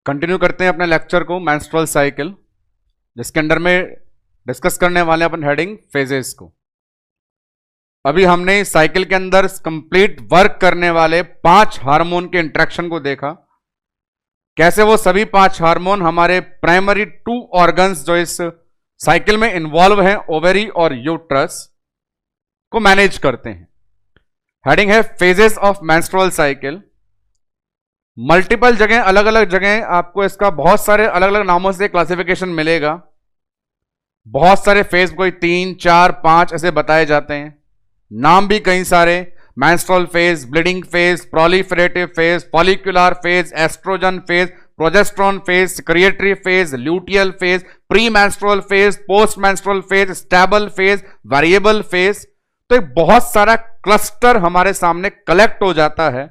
Continue करते हैं अपने लेक्चर को मेंस्ट्रुअल साइकिल, जिसके अंदर में डिस्कस करने वाले अपन हेडिंग फेजेस को। अभी हमने इस साइकिल के अंदर कंप्लीट वर्क करने वाले 5 हार्मोन के इंटरेक्शन को देखा, कैसे वो सभी 5 हार्मोन हमारे प्राइमरी 2 ऑर्गन्स जो इस साइकिल में इन्वॉल्व हैं, ओवेरी और यूट्रस, को मैनेज करते हैं। हेडिंग है phases of menstrual cycle. Multiple जगह, अलग अलग जगह आपको इसका बहुत सारे अलग अलग नामों से क्लासिफिकेशन मिलेगा। बहुत सारे फेज, कोई 3, 4, 5 ऐसे बताए जाते हैं। नाम भी कई सारे, menstrual phase, bleeding phase, proliferative phase, follicular phase, estrogen phase, progesterone phase, secretory phase, luteal phase, pre menstrual phase, post menstrual phase, stable phase, variable phase. तो एक बहुत सारा क्लस्टर हमारे सामने कलेक्ट हो जाता है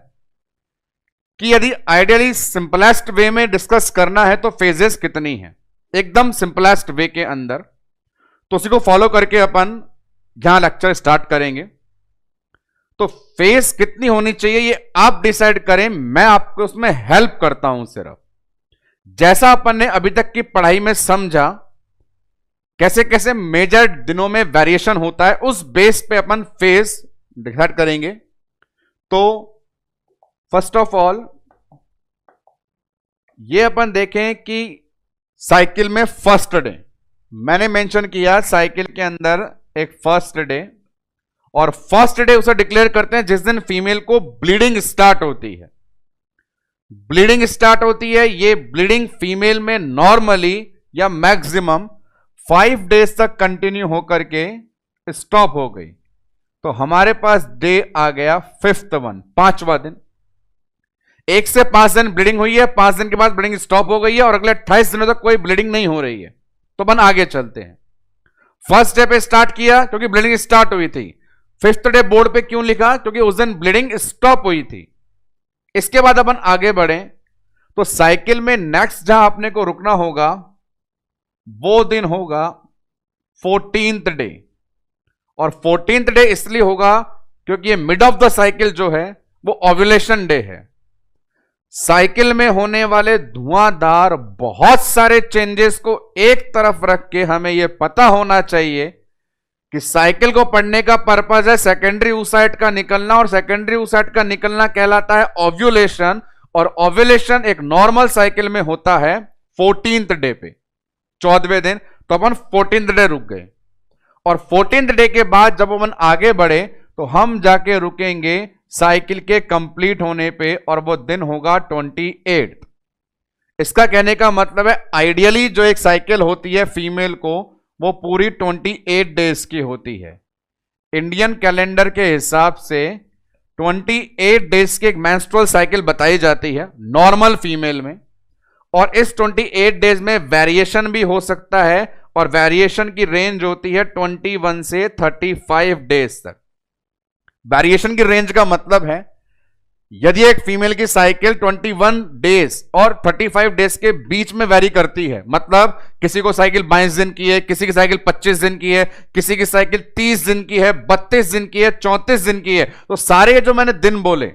कि यदि आइडियली सिंपलेस्ट वे में डिस्कस करना है तो फेजेस कितनी हैं, एकदम सिंपलेस्ट वे के अंदर। तो उसी को फॉलो करके अपन जहां लेक्चर स्टार्ट करेंगे। तो फेज कितनी होनी चाहिए ये आप डिसाइड करें, मैं आपको उसमें हेल्प करता हूं। सिर्फ जैसा अपन ने अभी तक की पढ़ाई में समझा, कैसे कैसे मेजर दिनों में वेरिएशन होता है, उस बेस पे अपन फेज डिसाइड करेंगे। तो फर्स्ट ऑफ ऑल ये अपन देखें कि साइकिल में फर्स्ट डे, मैंने मेंशन किया साइकिल के अंदर एक फर्स्ट डे, और फर्स्ट डे उसे डिक्लेयर करते हैं जिस दिन फीमेल को ब्लीडिंग स्टार्ट होती है। ब्लीडिंग स्टार्ट होती है, ये ब्लीडिंग फीमेल में नॉर्मली या मैक्सिमम 5 डेज तक कंटिन्यू होकर के स्टॉप हो गई। तो हमारे पास डे आ गया 5th वन, 5वां दिन। 1 से 5 दिन ब्लीडिंग हुई है, 5 दिन के बाद ब्लीडिंग स्टॉप हो गई है और अगले 28 दिनों तक कोई ब्लीडिंग नहीं हो रही है। तो अपन आगे चलते हैं। फर्स्ट डे पे स्टार्ट किया क्योंकि ब्लीडिंग स्टार्ट हुई थी। 5th डे बोर्ड पे क्यों लिखा? क्योंकि उस दिन ब्लीडिंग स्टॉप हुई थी। इसके बाद अपन आगे बढ़े तो साइकिल में नेक्स्ट जहां आपने को रुकना होगा वो दिन होगा 14th डे। और 14th डे इसलिए होगा क्योंकि ये मिड ऑफ द साइकिल जो है वो ओव्यूलेशन डे है। साइकिल में होने वाले धुआंधार बहुत सारे चेंजेस को एक तरफ रख के हमें यह पता होना चाहिए कि साइकिल को पढ़ने का पर्पज है सेकेंडरी oocyte का निकलना, और सेकेंडरी oocyte का निकलना कहलाता है ओव्यूलेशन। और ओव्यूलेशन एक नॉर्मल साइकिल में होता है 14th डे पे, 14वें दिन। तो अपन 14th डे रुक गए, और 14th डे के बाद जब अपन आगे बढ़े तो हम जाके रुकेंगे साइकिल के कंप्लीट होने पे, और वो दिन होगा 28th। इसका कहने का मतलब है आइडियली जो एक साइकिल होती है फीमेल को वो पूरी 28 डेज की होती है। इंडियन कैलेंडर के हिसाब से 28 डेज की एक मेंस्ट्रुअल साइकिल बताई जाती है नॉर्मल फीमेल में, और इस 28 डेज में वेरिएशन भी हो सकता है, और वेरिएशन की रेंज होती है 21 से 35 डेज तक। वेरिएशन की रेंज का मतलब है यदि एक फीमेल की साइकिल 21 डेज और 35 डेज के बीच में वेरी करती है, मतलब किसी को साइकिल 22 दिन की है, किसी की साइकिल 25 दिन की है, किसी की साइकिल 30 दिन की है, 32 दिन की है, 34 दिन की है, तो सारे जो मैंने दिन बोले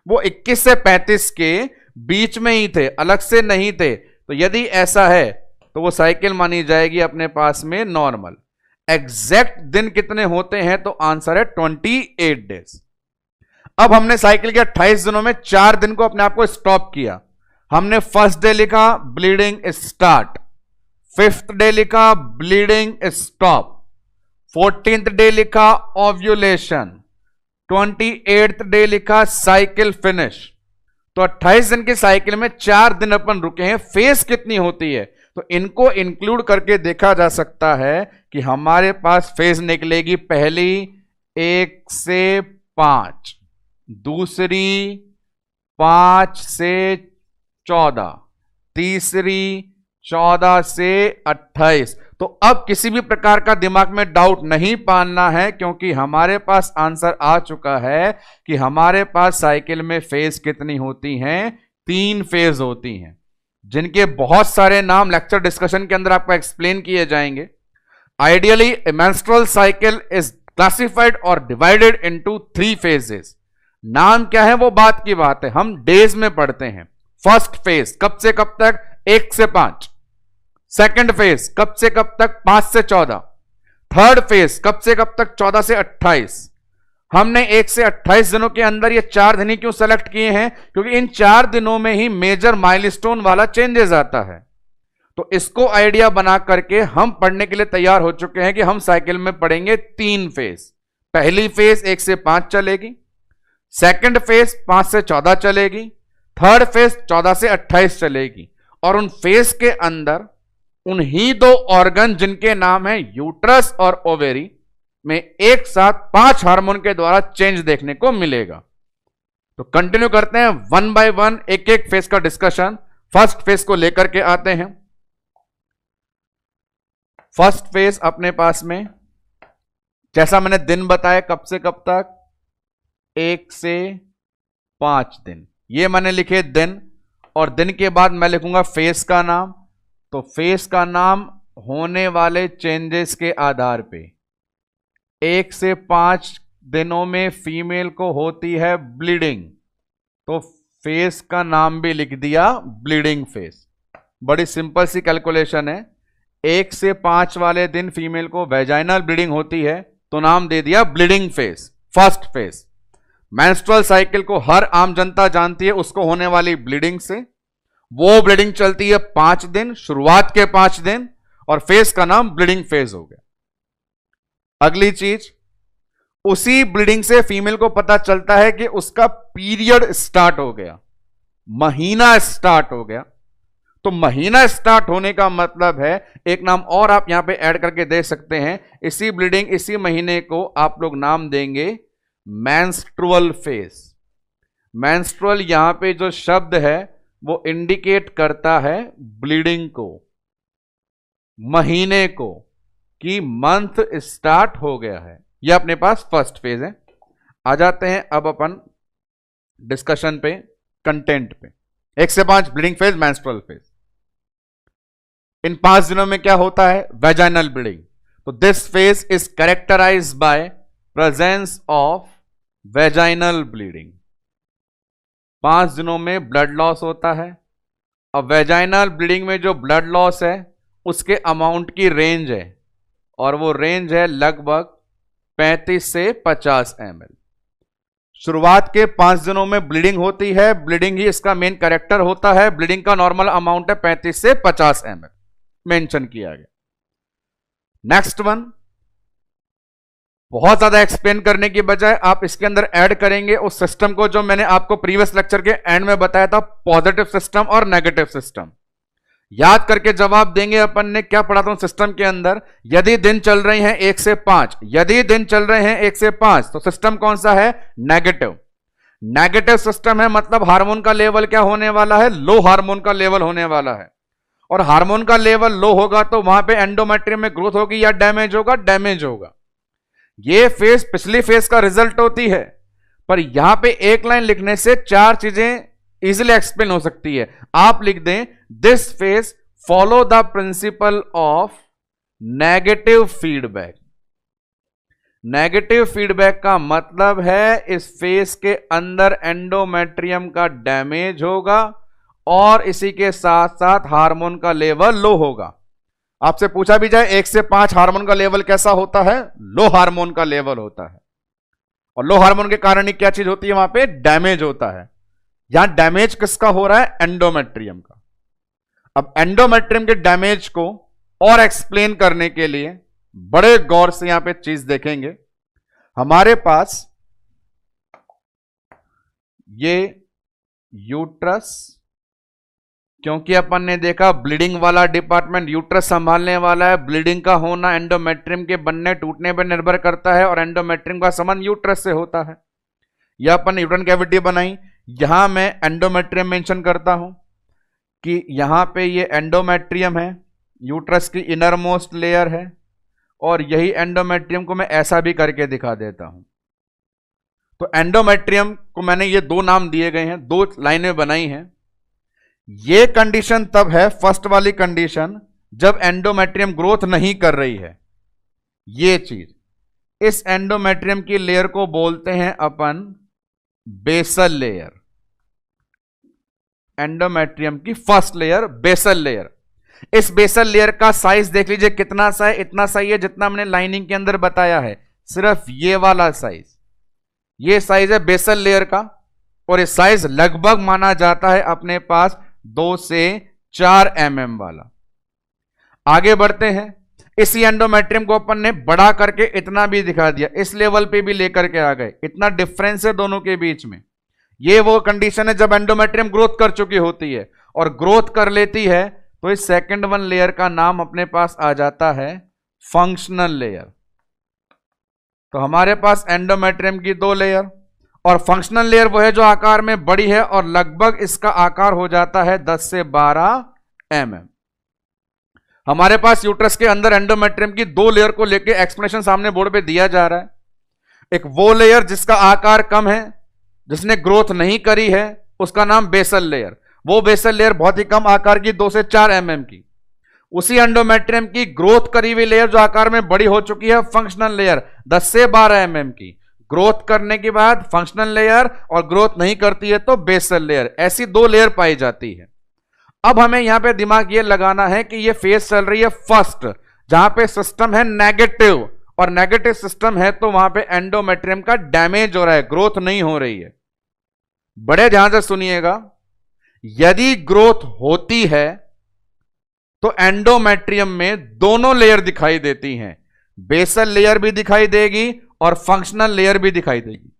वो 21 से 35 के बीच में ही थे, अलग से नहीं थे। तो यदि ऐसा है तो वो साइकिल मानी जाएगी अपने पास में नॉर्मल। एग्जैक्ट दिन कितने होते हैं? तो आंसर है 28 डेज। अब हमने साइकिल के 28 दिनों में 4 दिन को अपने आप को स्टॉप किया। हमने फर्स्ट डे लिखा ब्लीडिंग स्टार्ट, 5th डे लिखा ब्लीडिंग स्टॉप, 14th डे लिखा ओव्यूलेशन, 28th डे लिखा साइकिल फिनिश। तो 28 दिन की साइकिल में 4 दिन अपन रुके हैं। फेज कितनी होती है? तो इनको इंक्लूड करके देखा जा सकता है कि हमारे पास फेज निकलेगी पहली 1 से 5, दूसरी 5 से 14, तीसरी 14 से 28। तो अब किसी भी प्रकार का दिमाग में डाउट नहीं पालना है, क्योंकि हमारे पास आंसर आ चुका है कि हमारे पास साइकिल में फेज कितनी होती हैं? 3 फेज होती हैं, जिनके बहुत सारे नाम लेक्चर डिस्कशन के अंदर आपको एक्सप्लेन किए जाएंगे। Ideally A menstrual cycle is classified और डिवाइडेड इनटू 3 फेजेस। नाम क्या है वो बात की बात है, हम डेज में पढ़ते हैं। फर्स्ट फेज कब से कब तक? 1 से 5। सेकंड फेज कब से कब तक? 5 से 14। थर्ड फेज कब से कब तक? 14 से 28। हमने 1 से 28 दिनों के अंदर ये 4 दिन ही क्यों सेलेक्ट किए हैं? क्योंकि इन 4 दिनों में ही मेजर माइलस्टोन वाला चेंजेस आता है। तो इसको आइडिया बना करके हम पढ़ने के लिए तैयार हो चुके हैं कि हम साइकिल में पढ़ेंगे 3 फेज। पहली फेज 1 से 5 चलेगी, सेकंड फेज 5 से 14 चलेगी, थर्ड फेज 14 से 28 चलेगी। और उन फेज के अंदर उन्हीं 2 ऑर्गन जिनके नाम है यूट्रस और ओवेरी में एक साथ 5 हार्मोन के द्वारा चेंज देखने को मिलेगा। तो कंटिन्यू करते हैं 1 बाय 1 एक एक फेज का डिस्कशन। फर्स्ट फेज को लेकर के आते हैं। फर्स्ट फेज अपने पास में, जैसा मैंने दिन बताया, कब से कब तक? 1 से 5 दिन। ये मैंने लिखे दिन, और दिन के बाद मैं लिखूंगा फेज का नाम। तो फेज का नाम होने वाले चेंजेस के आधार पे 1 से 5 दिनों में फीमेल को होती है ब्लीडिंग, तो फेज का नाम भी लिख दिया ब्लीडिंग फेज। बड़ी सिंपल सी कैलकुलेशन है। 1 से 5 वाले दिन फीमेल को वेजाइनल ब्लीडिंग होती है, तो नाम दे दिया bleeding phase, first phase. Menstrual cycle को हर आम जनता जानती है, उसको होने वाली ब्लीडिंग से। वो ब्लीडिंग चलती है 5 दिन, शुरुआत के 5 दिन, और फेज का नाम ब्लीडिंग फेज हो गया। अगली चीज, उसी ब्लीडिंग से फीमेल को पता चलता है कि उसका पीरियड स्टार्ट हो गया, महीना स्टार्ट हो गया। तो महीना स्टार्ट होने का मतलब है, एक नाम और आप यहां पे ऐड करके दे सकते हैं, इसी ब्लीडिंग इसी महीने को आप लोग नाम देंगे मेंस्ट्रुअल फेज। मेंस्ट्रुअल यहां पे जो शब्द है वो इंडिकेट करता है ब्लीडिंग को, महीने को, कि मंथ स्टार्ट हो गया है। यह अपने पास फर्स्ट फेज है। आ जाते हैं अब अपन डिस्कशन पे, कंटेंट पे। 1 से 5 ब्लीडिंग फेज, मेंस्ट्रुअल फेज। इन 5 दिनों में क्या होता है? Vaginal bleeding. तो this phase is characterized by presence of vaginal bleeding. 5 दिनों में ब्लड लॉस होता है। अब वेजाइनल ब्लीडिंग में जो ब्लड लॉस है उसके अमाउंट की रेंज है, और वो रेंज है लगभग 35 से 50 ml। शुरुआत के 5 दिनों में ब्लीडिंग होती है, ब्लीडिंग ही इसका मेन कैरेक्टर होता है। ब्लीडिंग का नॉर्मल अमाउंट है 35 से 50 ml, मेंशन किया गया। नेक्स्ट वन, बहुत ज्यादा एक्सप्लेन करने की बजाय आप इसके अंदर ऐड करेंगे उस सिस्टम को जो मैंने आपको प्रीवियस लेक्चर के एंड में बताया था, पॉजिटिव सिस्टम और नेगेटिव सिस्टम। याद करके जवाब देंगे। अपन ने क्या पढ़ा था सिस्टम के अंदर? यदि दिन चल रहे हैं 1 से 5, यदि दिन चल रहे हैं 1 से 5, तो सिस्टम कौन सा है? नेगेटिव। नेगेटिव सिस्टम है, मतलब हार्मोन का लेवल क्या होने वाला है? लो हार्मोन का लेवल होने वाला है। और हार्मोन का लेवल लो होगा तो वहां पे एंडोमेट्रियम में ग्रोथ होगी या डैमेज होगा? डैमेज होगा। ये फेज पिछली फेज का रिजल्ट होती है, पर यहां पे एक लाइन लिखने से 4 चीजें इजीली एक्सप्लेन हो सकती है। आप लिख दें, this phase follow the principle of negative feedback. Negative feedback का मतलब है इस फेज के अंदर एंडोमेट्रियम का डैमेज होगा और इसी के साथ साथ हार्मोन का लेवल लो होगा। आपसे पूछा भी जाए 1 से 5 हार्मोन का लेवल कैसा होता है? लो हार्मोन का लेवल होता है। और लो हार्मोन के कारण ही क्या चीज होती है? वहां पे डैमेज होता है। यहां डैमेज किसका हो रहा है? एंडोमेट्रियम का। अब एंडोमेट्रियम के डैमेज को और एक्सप्लेन करने के लिए बड़े गौर से यहां पे चीज देखेंगे। हमारे पास ये यूट्रस, क्योंकि अपन ने देखा ब्लीडिंग वाला डिपार्टमेंट यूट्रस संभालने वाला है, ब्लीडिंग का होना एंडोमेट्रियम के बनने टूटने पर निर्भर करता है और एंडोमेट्रियम का संबंध यूट्रस से होता है। यह अपन ने यूट्रन कैविटी बनाई। यहां मैं एंडोमेट्रियम मेंशन करता हूं कि यहां पे ये एंडोमेट्रियम है, यूट्रस की इनर मोस्ट लेयर है, और यही एंडोमेट्रियम को मैं ऐसा भी करके दिखा देता हूं। तो एंडोमेट्रियम को मैंने ये 2 नाम दिए गए हैं, 2 लाइनें बनाई हैं। ये कंडीशन तब है, फर्स्ट वाली कंडीशन, जब एंडोमेट्रियम ग्रोथ नहीं कर रही है। ये चीज, इस एंडोमेट्रियम की लेयर को बोलते हैं अपन बेसल लेयर। एंडोमेट्रियम की फर्स्ट लेयर, बेसल लेयर। इस बेसल लेयर का साइज देख लीजिए कितना सा है, इतना सही है जितना हमने लाइनिंग के अंदर बताया है, सिर्फ ये वाला साइज, ये साइज है बेसल लेयर का, और ये साइज लगभग माना जाता है अपने पास 2 से 4 mm वाला। आगे बढ़ते हैं, इसी एंडोमेट्रियम को अपन ने बड़ा करके इतना भी दिखा दिया, इस लेवल पे भी लेकर के आ गए, इतना डिफरेंस है दोनों के बीच में। ये वो कंडीशन है जब एंडोमेट्रियम ग्रोथ कर चुकी होती है, और ग्रोथ कर लेती है तो इस सेकंड वन लेयर का नाम अपने पास आ जाता है फंक्शनल लेयर। तो हमारे पास एंडोमेट्रियम की 2 लेयर, और फंक्शनल लेयर वो है जो आकार में बड़ी है, और लगभग इसका आकार हो जाता है 10 से 12 mm। हमारे पास यूट्रस के अंदर एंडोमेट्रियम की 2 लेयर को लेके एक्सप्लेनेशन सामने बोर्ड पे दिया जा रहा है। एक वो लेयर जिसका आकार कम है, जिसने ग्रोथ नहीं करी है, उसका नाम बेसल लेयर। वो बेसल लेयर बहुत ही कम आकार की, 2 से 4 mm की। उसी एंडोमेट्रियम की ग्रोथ करी हुई लेयर जो आकार में बड़ी हो चुकी है, फंक्शनल लेयर, 10 से 12 mm की। ग्रोथ करने के बाद फंक्शनल लेयर, और ग्रोथ नहीं करती है तो बेसल लेयर। ऐसी 2 लेयर पाई जाती है। अब हमें यहां पे दिमाग ये लगाना है कि ये फेज चल रही है फर्स्ट, जहां पे सिस्टम है नेगेटिव, और नेगेटिव सिस्टम है तो वहां पे एंडोमेट्रियम का डैमेज हो रहा है, ग्रोथ नहीं हो रही है। बड़े ध्यान से सुनिएगा, यदि ग्रोथ होती है तो एंडोमेट्रियम में दोनों लेयर दिखाई देती हैं, बेसल लेयर भी दिखाई देगी और फंक्शनल लेयर भी दिखाई देगी।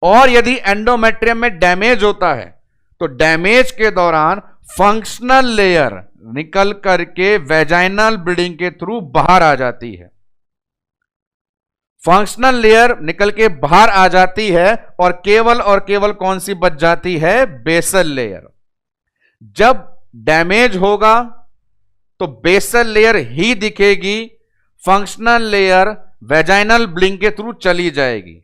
और यदि एंडोमेट्रियम में डैमेज होता है तो डैमेज के दौरान फंक्शनल लेयर निकल करके वेजाइनल ब्लीडिंग के थ्रू बाहर आ जाती है। फंक्शनल लेयर निकल के बाहर आ जाती है, और केवल कौन सी बच जाती है, बेसल लेयर। जब डैमेज होगा तो बेसल लेयर ही दिखेगी, फंक्शनल लेयर वेजाइनल ब्लीडिंग के थ्रू चली जाएगी।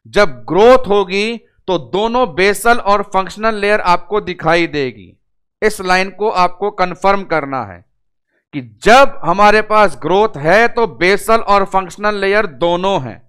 जब ग्रोथ होगी तो दोनों बेसल और फंक्शनल लेयर आपको दिखाई देगी। इस लाइन को आपको कंफर्म करना है कि जब हमारे पास ग्रोथ है तो बेसल और फंक्शनल लेयर दोनों हैं,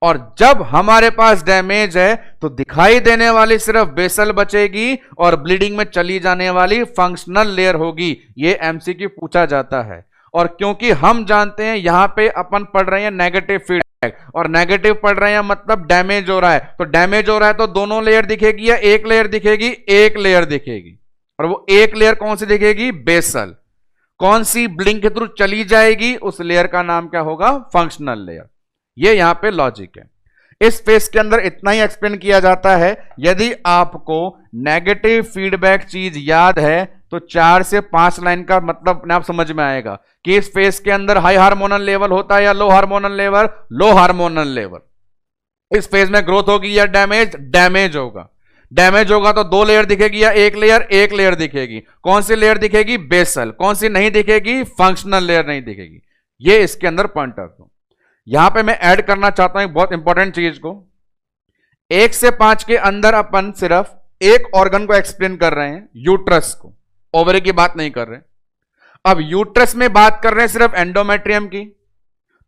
और जब हमारे पास डैमेज है तो दिखाई देने वाली सिर्फ बेसल बचेगी और ब्लीडिंग में चली जाने वाली फंक्शनल लेयर होगी। यह एमसीक्यू पूछा जाता है, और क्योंकि हम जानते हैं यहां पे अपन पढ़ रहे हैं नेगेटिव फीडबैक, और नेगेटिव पढ़ रहे हैं मतलब डैमेज हो रहा है, तो डैमेज हो रहा है तो दोनों लेयर दिखेगी या एक लेयर दिखेगी, एक लेयर दिखेगी। और वो एक लेयर कौन सी दिखेगी, बेसल। कौन सी ब्लीडिंग के थ्रू चली जाएगी, उस लेयर का नाम क्या होगा, फंक्शनल लेयर। ये यहां पे लॉजिक है। इस फेस के अंदर इतना ही एक्सप्लेन किया जाता है। यदि आपको नेगेटिव फीडबैक चीज याद है तो 4 से 5 लाइन का मतलब अपने आप समझ में आएगा कि इस फेस के अंदर हाई हार्मोनल लेवल होता है या लो हार्मोनल लेवल, लो हार्मोनल लेवल। इस फेज में ग्रोथ होगी या डैमेज, डैमेज होगा। डैमेज होगा तो 2 लेयर दिखेगी या एक लेयर दिखेगी। कौन सी लेयर दिखेगी, बेसल। कौन सी नहीं दिखेगी, फंक्शनल लेयर नहीं दिखेगी। ये इसके अंदर पॉइंट रखो। यहां पे मैं ऐड करना चाहता हूं एक बहुत इंपॉर्टेंट चीज को। 1 से 5 के अंदर अपन सिर्फ एक ऑर्गन को एक्सप्लेन कर रहे हैं, यूट्रस को, ओवरी की बात नहीं कर रहे। अब यूट्रस में बात कर रहे हैं सिर्फ एंडोमेट्रियम की।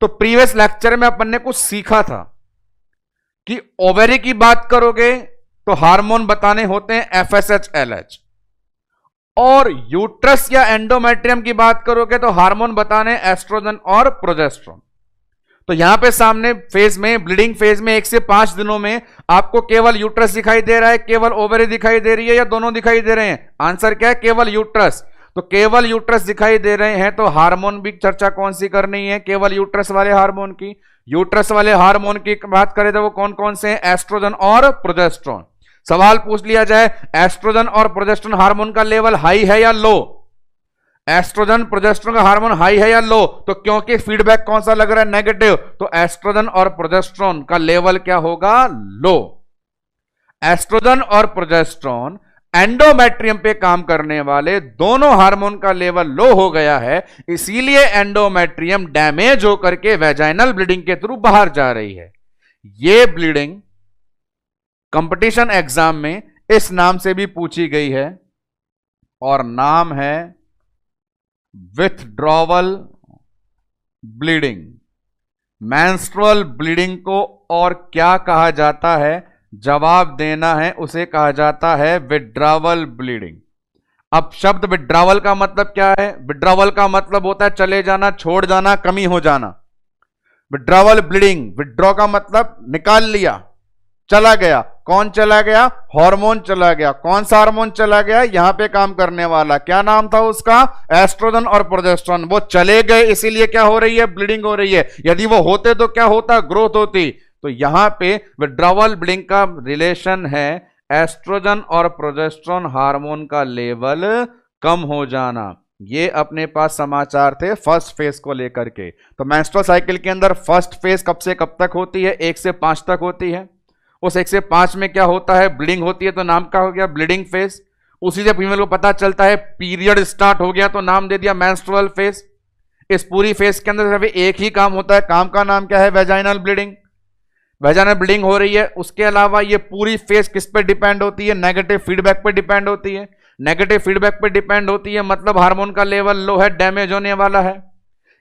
तो प्रीवियस लेक्चर में अपन ने कुछ सीखा था कि ओवरी की बात करोगे तो हार्मोन बताने होते हैं FSH LH, और यूट्रस या एंडोमेट्रियम की बात करोगे तो हार्मोन बताने एस्ट्रोजन और प्रोजेस्टेरोन। तो यहां पे सामने फेज में, ब्लीडिंग फेज में 1 से 5 दिनों में आपको केवल यूट्रस दिखाई दे रहा है, केवल ओवरी दिखाई दे रही है, या दोनों दिखाई दे रहे हैं। आंसर क्या है, केवल यूट्रस। तो केवल यूट्रस दिखाई दे रहे हैं तो हार्मोन भी चर्चा कौन सी करनी है, केवल यूट्रस वाले हार्मोन की। यूट्रस वाले हार्मोन की बात करें तो वो कौन कौन से हैं, एस्ट्रोजन और प्रोजेस्टेरोन। सवाल पूछ लिया जाए एस्ट्रोजन और प्रोजेस्टेरोन हार्मोन का लेवल हाई है या लो, एस्ट्रोजन प्रोजेस्टेरोन का हार्मोन हाई है या लो, तो क्योंकि फीडबैक कौन सा लग रहा है, नेगेटिव, तो एस्ट्रोजन और प्रोजेस्टेरोन का लेवल क्या होगा, लो। एस्ट्रोजन और प्रोजेस्टेरोन एंडोमेट्रियम पे काम करने वाले दोनों हार्मोन का लेवल लो हो गया है, इसीलिए एंडोमेट्रियम डैमेज होकर के वेजाइनल ब्लीडिंग के थ्रू बाहर जा रही है। यह ब्लीडिंग कंपटीशन एग्जाम में इस नाम से भी पूछी गई है, और नाम है विथड्रॉवल ब्लीडिंग। मेंस्ट्रुअल ब्लीडिंग को और क्या कहा जाता है, जवाब देना है, उसे कहा जाता है विड्रावल ब्लीडिंग। अब शब्द विड्रावल का मतलब क्या है? विड्रावल का मतलब होता है चले जाना, छोड़ जाना, कमी हो जाना। विड्रावल ब्लीडिंग, विड्रॉ का मतलब निकाल लिया, चला गया। कौन चला गया? हार्मोन चला गया। कौन सा हार्मोन चला गया? यहां पे काम करने वाला, क्या नाम था उसका? एस्ट्रोजन और प्रोजेस्टेरोन। वो चले गए, इसीलिए क्या हो रही है? ब्लीडिंग हो रही है। यदि वो होते तो क्या होता? ग्रोथ होती। तो यहां पे विड्रावल ब्लीडिंग का रिलेशन है एस्ट्रोजन और प्रोजेस्टेरोन हार्मोन का लेवल कम हो जाना। ये अपने पास समाचार थे फर्स्ट फेज को लेकर के। तो मेंस्ट्रुअल साइकिल के अंदर फर्स्ट फेज कब से कब तक होती है? 1 से 5 तक होती है। उस 1 से 5 में क्या होता है? ब्लीडिंग होती है, तो नाम क्या हो गया? Bleeding phase. उसी से फीमेल को पता चलता है पीरियड स्टार्ट हो गया, तो नाम दे दिया मेंस्ट्रुअल फेज। इस पूरी फेज के अंदर सिर्फ एक ही काम होता है, काम का नाम क्या है? Vaginal bleeding. वेजाइनल ब्लीडिंग हो रही है। उसके अलावा ये पूरी फेज किस पे डिपेंड होती है? नेगेटिव फीडबैक पे डिपेंड होती है। नेगेटिव फीडबैक पे डिपेंड होती है मतलब हार्मोन का लेवल लो है, डैमेज होने वाला है।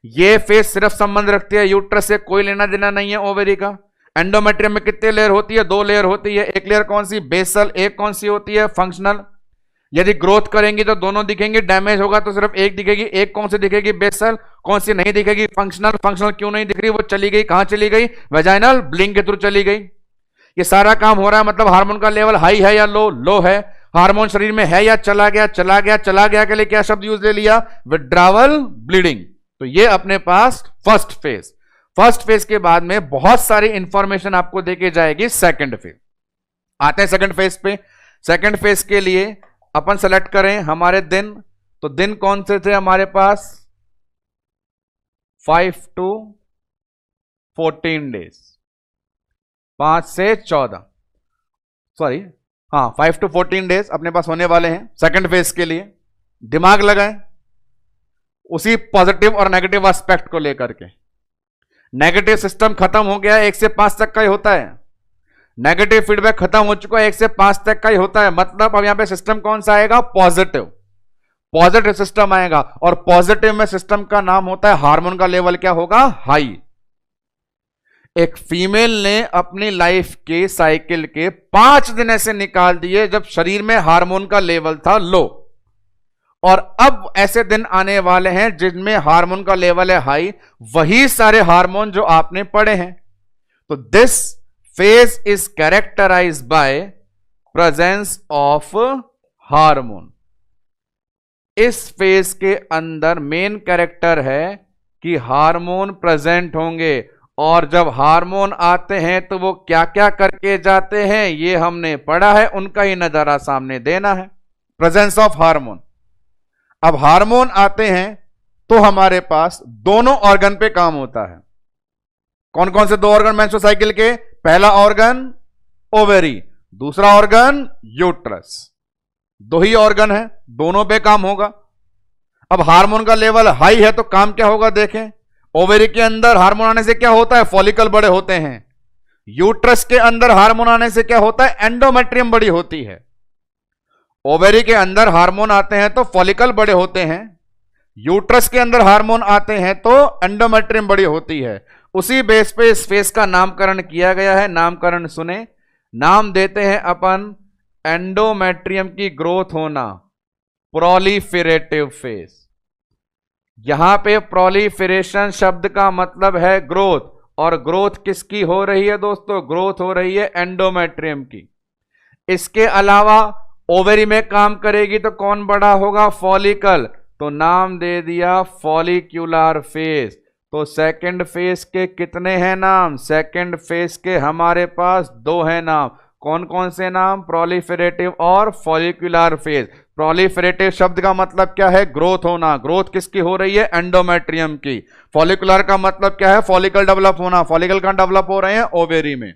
ये फेज सिर्फ संबंध रखती है यूट्रस से, कोई लेना देना नहीं है ओवेरी का। एंडोमेट्रियम में कितने लेयर होती है? 2 लेयर होती है। एक लेयर कौन सी? बेसल। एक कौन सी होती है? फंक्शनल। यदि ग्रोथ करेंगी तो दोनों दिखेंगे, डैमेज होगा तो सिर्फ एक दिखेगी। एक कौन सी दिखेगी? बेसल। कौन सी नहीं दिखेगी? फंक्शनल। फंक्शनल क्यों नहीं दिख रही? वो चली गई, कहां चली गई? वेजाइनल ब्लीडिंग के थ्रू चली गई। ये सारा काम हो रहा है मतलब हार्मोन का लेवल हाई है या लो? लो है। हार्मोन शरीर में है या चला गया? चला गया। चला गया के लिए क्या शब्द यूज ले लिया? Withdrawal bleeding. तो ये अपने पास फर्स्ट फेज। फर्स्ट फेज के बाद में बहुत सारी इंफॉर्मेशन आपको देके जाएगी सेकंड फेज। आते हैं सेकंड फेज पे। सेकंड फेज के लिए अपन सेलेक्ट करें हमारे दिन। तो दिन कौन से थे हमारे पास? 5 to 14 डेज, 5 से 14, सॉरी हाँ 5 to 14 डेज अपने पास होने वाले हैं सेकंड फेज के लिए। दिमाग लगाएं उसी पॉजिटिव और नेगेटिव एस्पेक्ट को लेकर के। नेगेटिव सिस्टम खत्म हो गया, 1 से 5 तक का ही होता है। नेगेटिव फीडबैक खत्म हो चुका है, 1 से 5 तक का ही होता है। मतलब अब यहां पे सिस्टम कौन सा आएगा? पॉजिटिव। पॉजिटिव सिस्टम आएगा। और पॉजिटिव में सिस्टम का नाम होता है हार्मोन का लेवल क्या होगा? हाई। एक फीमेल ने अपनी लाइफ के साइकिल के 5 दिन ऐसे निकाल दिए जब शरीर में हार्मोन का लेवल था लो, और अब ऐसे दिन आने वाले हैं जिनमें हार्मोन का लेवल है हाई। वही सारे हार्मोन जो आपने पढ़े हैं। तो this phase is characterize by presence of hormone. इस फेज के अंदर मेन कैरेक्टर है कि हार्मोन प्रेजेंट होंगे, और जब हार्मोन आते हैं तो वो क्या क्या करके जाते हैं ये हमने पढ़ा है, उनका ही नजारा सामने देना है। Presence of hormone. अब हार्मोन आते हैं तो हमारे पास दोनों ऑर्गन पे काम होता है। कौन कौन से 2 ऑर्गन मेंस्ट्रुअल साइकिल के? पहला ऑर्गन ओवेरी, दूसरा ऑर्गन यूट्रस। 2 ही ऑर्गन है, दोनों पे काम होगा। अब हार्मोन का लेवल हाई है तो काम क्या होगा देखें। ओवेरी के अंदर हार्मोन आने से क्या होता है? फॉलिकल बड़े होते हैं। यूट्रस के अंदर हार्मोन आने से क्या होता है? एंडोमेट्रियम बड़ी होती है। ओवेरी के अंदर हार्मोन आते हैं तो फॉलिकल बड़े होते हैं, यूट्रस के अंदर हार्मोन आते हैं तो एंडोमेट्रियम बड़ी होती है। उसी बेस पे इस फेज का नामकरण किया गया है। नामकरण सुने, नाम देते हैं अपन एंडोमेट्रियम की ग्रोथ होना, प्रोलिफेरेटिव फेज। यहां पे प्रोलिफेरेशन शब्द का मतलब है ग्रोथ, और ग्रोथ किसकी हो रही है दोस्तों? ग्रोथ हो रही है एंडोमेट्रियम की। इसके अलावा ओवेरी में काम करेगी तो कौन बड़ा होगा? फॉलिकल। तो नाम दे दिया फॉलिक्यूलर फेज। तो सेकंड फेज के कितने हैं नाम? सेकंड फेज के हमारे पास 2 हैं नाम। कौन कौन से नाम? प्रोलिफेरेटिव और फॉलिक्यूलर फेज। प्रोलिफेरेटिव शब्द का मतलब क्या है? ग्रोथ होना। ग्रोथ किसकी हो रही है? एंडोमेट्रियम की। फॉलिकुलर का मतलब क्या है? फॉलिकल डेवलप होना। फॉलिकल कहां डेवलप हो रहे हैं? ओवेरी में।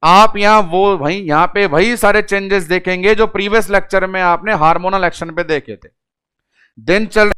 आप यहां पे वही सारे चेंजेस देखेंगे जो प्रीवियस लेक्चर में आपने हार्मोनल एक्शन पे देखे थे। दिन चल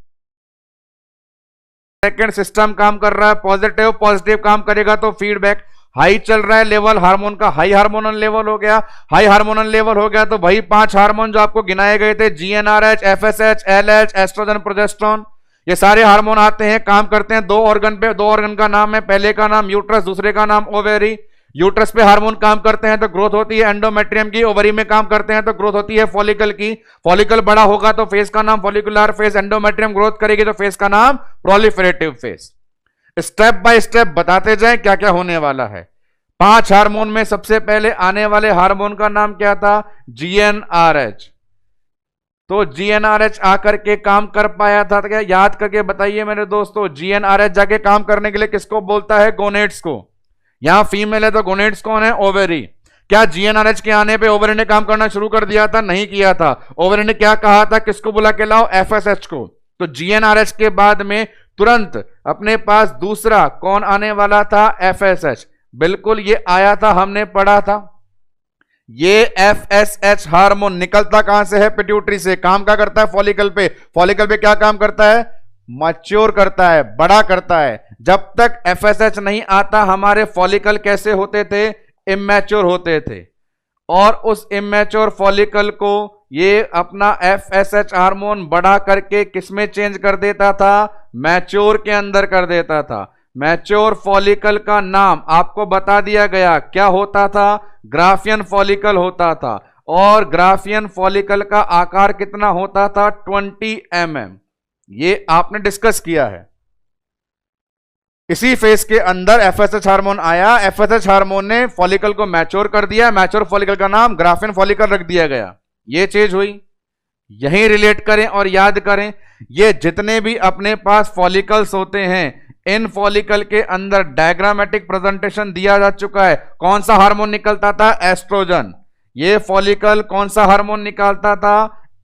सेकंड सिस्टम काम कर रहा है पॉजिटिव, पॉजिटिव काम करेगा तो फीडबैक हाई चल रहा है लेवल हार्मोन का, हाई हार्मोनल लेवल हो गया। हाई हार्मोनल लेवल हो गया तो वही 5 हार्मोन जो आपको गिनाए गए थे, GnRH, FSH, LH, estrogen, progesterone, ये सारे हार्मोन आते हैं, काम करते हैं 2 ऑर्गन पे। 2 ऑर्गन का नाम है, पहले का नाम यूट्रस, दूसरे का नाम ओवेरी। यूट्रस पे हार्मोन काम करते हैं तो ग्रोथ होती है एंडोमेट्रियम की, ओवरी में काम करते हैं तो ग्रोथ होती है फॉलिकल की। फॉलिकल बड़ा होगा तो फेज का नाम फॉलिकुलर फेज, एंडोमेट्रियम ग्रोथ करेगी तो फेज का नाम proliferative phase. Step by step बताते जाएं क्या क्या होने वाला है। 5 हार्मोन में सबसे पहले आने वाले हार्मोन का नाम क्या था? जीएनआरएच। तो जीएनआरएच आकर के काम कर पाया था तो क्या? याद करके बताइए मेरे दोस्तों, जीएनआरएच जाके काम करने के लिए किसको बोलता है? गोनेड्स को। यहां फीमेल है तो गोनेड्स कौन है? ओवरी। क्या जीएनआरएच के आने पे ओवरी ने काम करना शुरू कर दिया था? नहीं किया था। ओवरी ने क्या कहा था? किसको बुला के लाओ? एफएसएच को। तो जीएनआरएच के बाद में तुरंत अपने पास दूसरा कौन आने वाला था? एफएसएच। बिल्कुल ये आया था, हमने पढ़ा था। ये एफएसएच हार्मोन निकलता कहां से है? पिट्यूटरी से। काम क्या करता है? फॉलिकल पे। फॉलिकल पे क्या काम करता है? मैच्योर करता है, बड़ा करता है। जब तक एफएसएच नहीं आता हमारे फॉलिकल कैसे होते थे? इमैच्योर होते थे। और उस इमैच्योर फॉलिकल को ये अपना एफएसएच हार्मोन बड़ा करके किसमें चेंज कर देता था? मैच्योर के अंदर कर देता था। मैच्योर फॉलिकल का नाम आपको बता दिया गया, क्या होता था? ग्राफियन फॉलिकल होता था। और ग्राफियन फॉलिकल का आकार कितना होता था? 20 mm। ये आपने डिस्कस किया है। इसी फेज के अंदर एफएसएच हार्मोन आया। एफएसएच हार्मोन ने फॉलिकल को मैच्योर कर दिया। मैच्योर फॉलिकल का नाम ग्राफियन फॉलिकल रख दिया गया। ये चीज हुई। यहीं रिलेट करें और याद करें, ये जितने भी अपने पास फॉलिकल्स होते हैं, इन फॉलिकल के अंदर डायग्रामेटिक प्रेजेंटेशन दिया जा चुका है। कौन सा हार्मोन निकलता था? एस्ट्रोजन। ये फॉलिकल कौन सा हार्मोन निकालता था?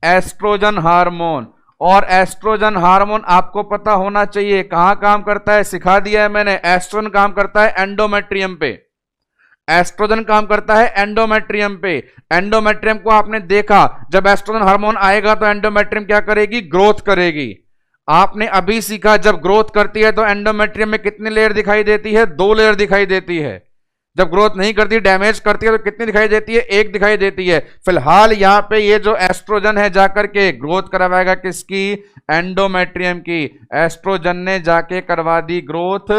Estrogen hormone. और एस्ट्रोजन हार्मोन आपको पता होना चाहिए कहां काम करता है, सिखा दिया है मैंने। एस्ट्रोजन काम करता है एंडोमेट्रियम पे। एस्ट्रोजन काम करता है एंडोमेट्रियम पे। एंडोमेट्रियम को आपने देखा, जब एस्ट्रोजन हार्मोन आएगा तो एंडोमेट्रियम क्या करेगी? ग्रोथ करेगी। आपने अभी सीखा जब ग्रोथ करती है तो एंडोमेट्रियम में कितनी लेयर दिखाई देती है? 2 लेयर दिखाई देती है। जब ग्रोथ नहीं करती, डैमेज करती है तो कितनी दिखाई देती है? 1 दिखाई देती है। फिलहाल यहां पे ये जो एस्ट्रोजन है जाकर के ग्रोथ करवाएगा किसकी? एंडोमेट्रियम की। एस्ट्रोजन ने जाके करवा दी ग्रोथ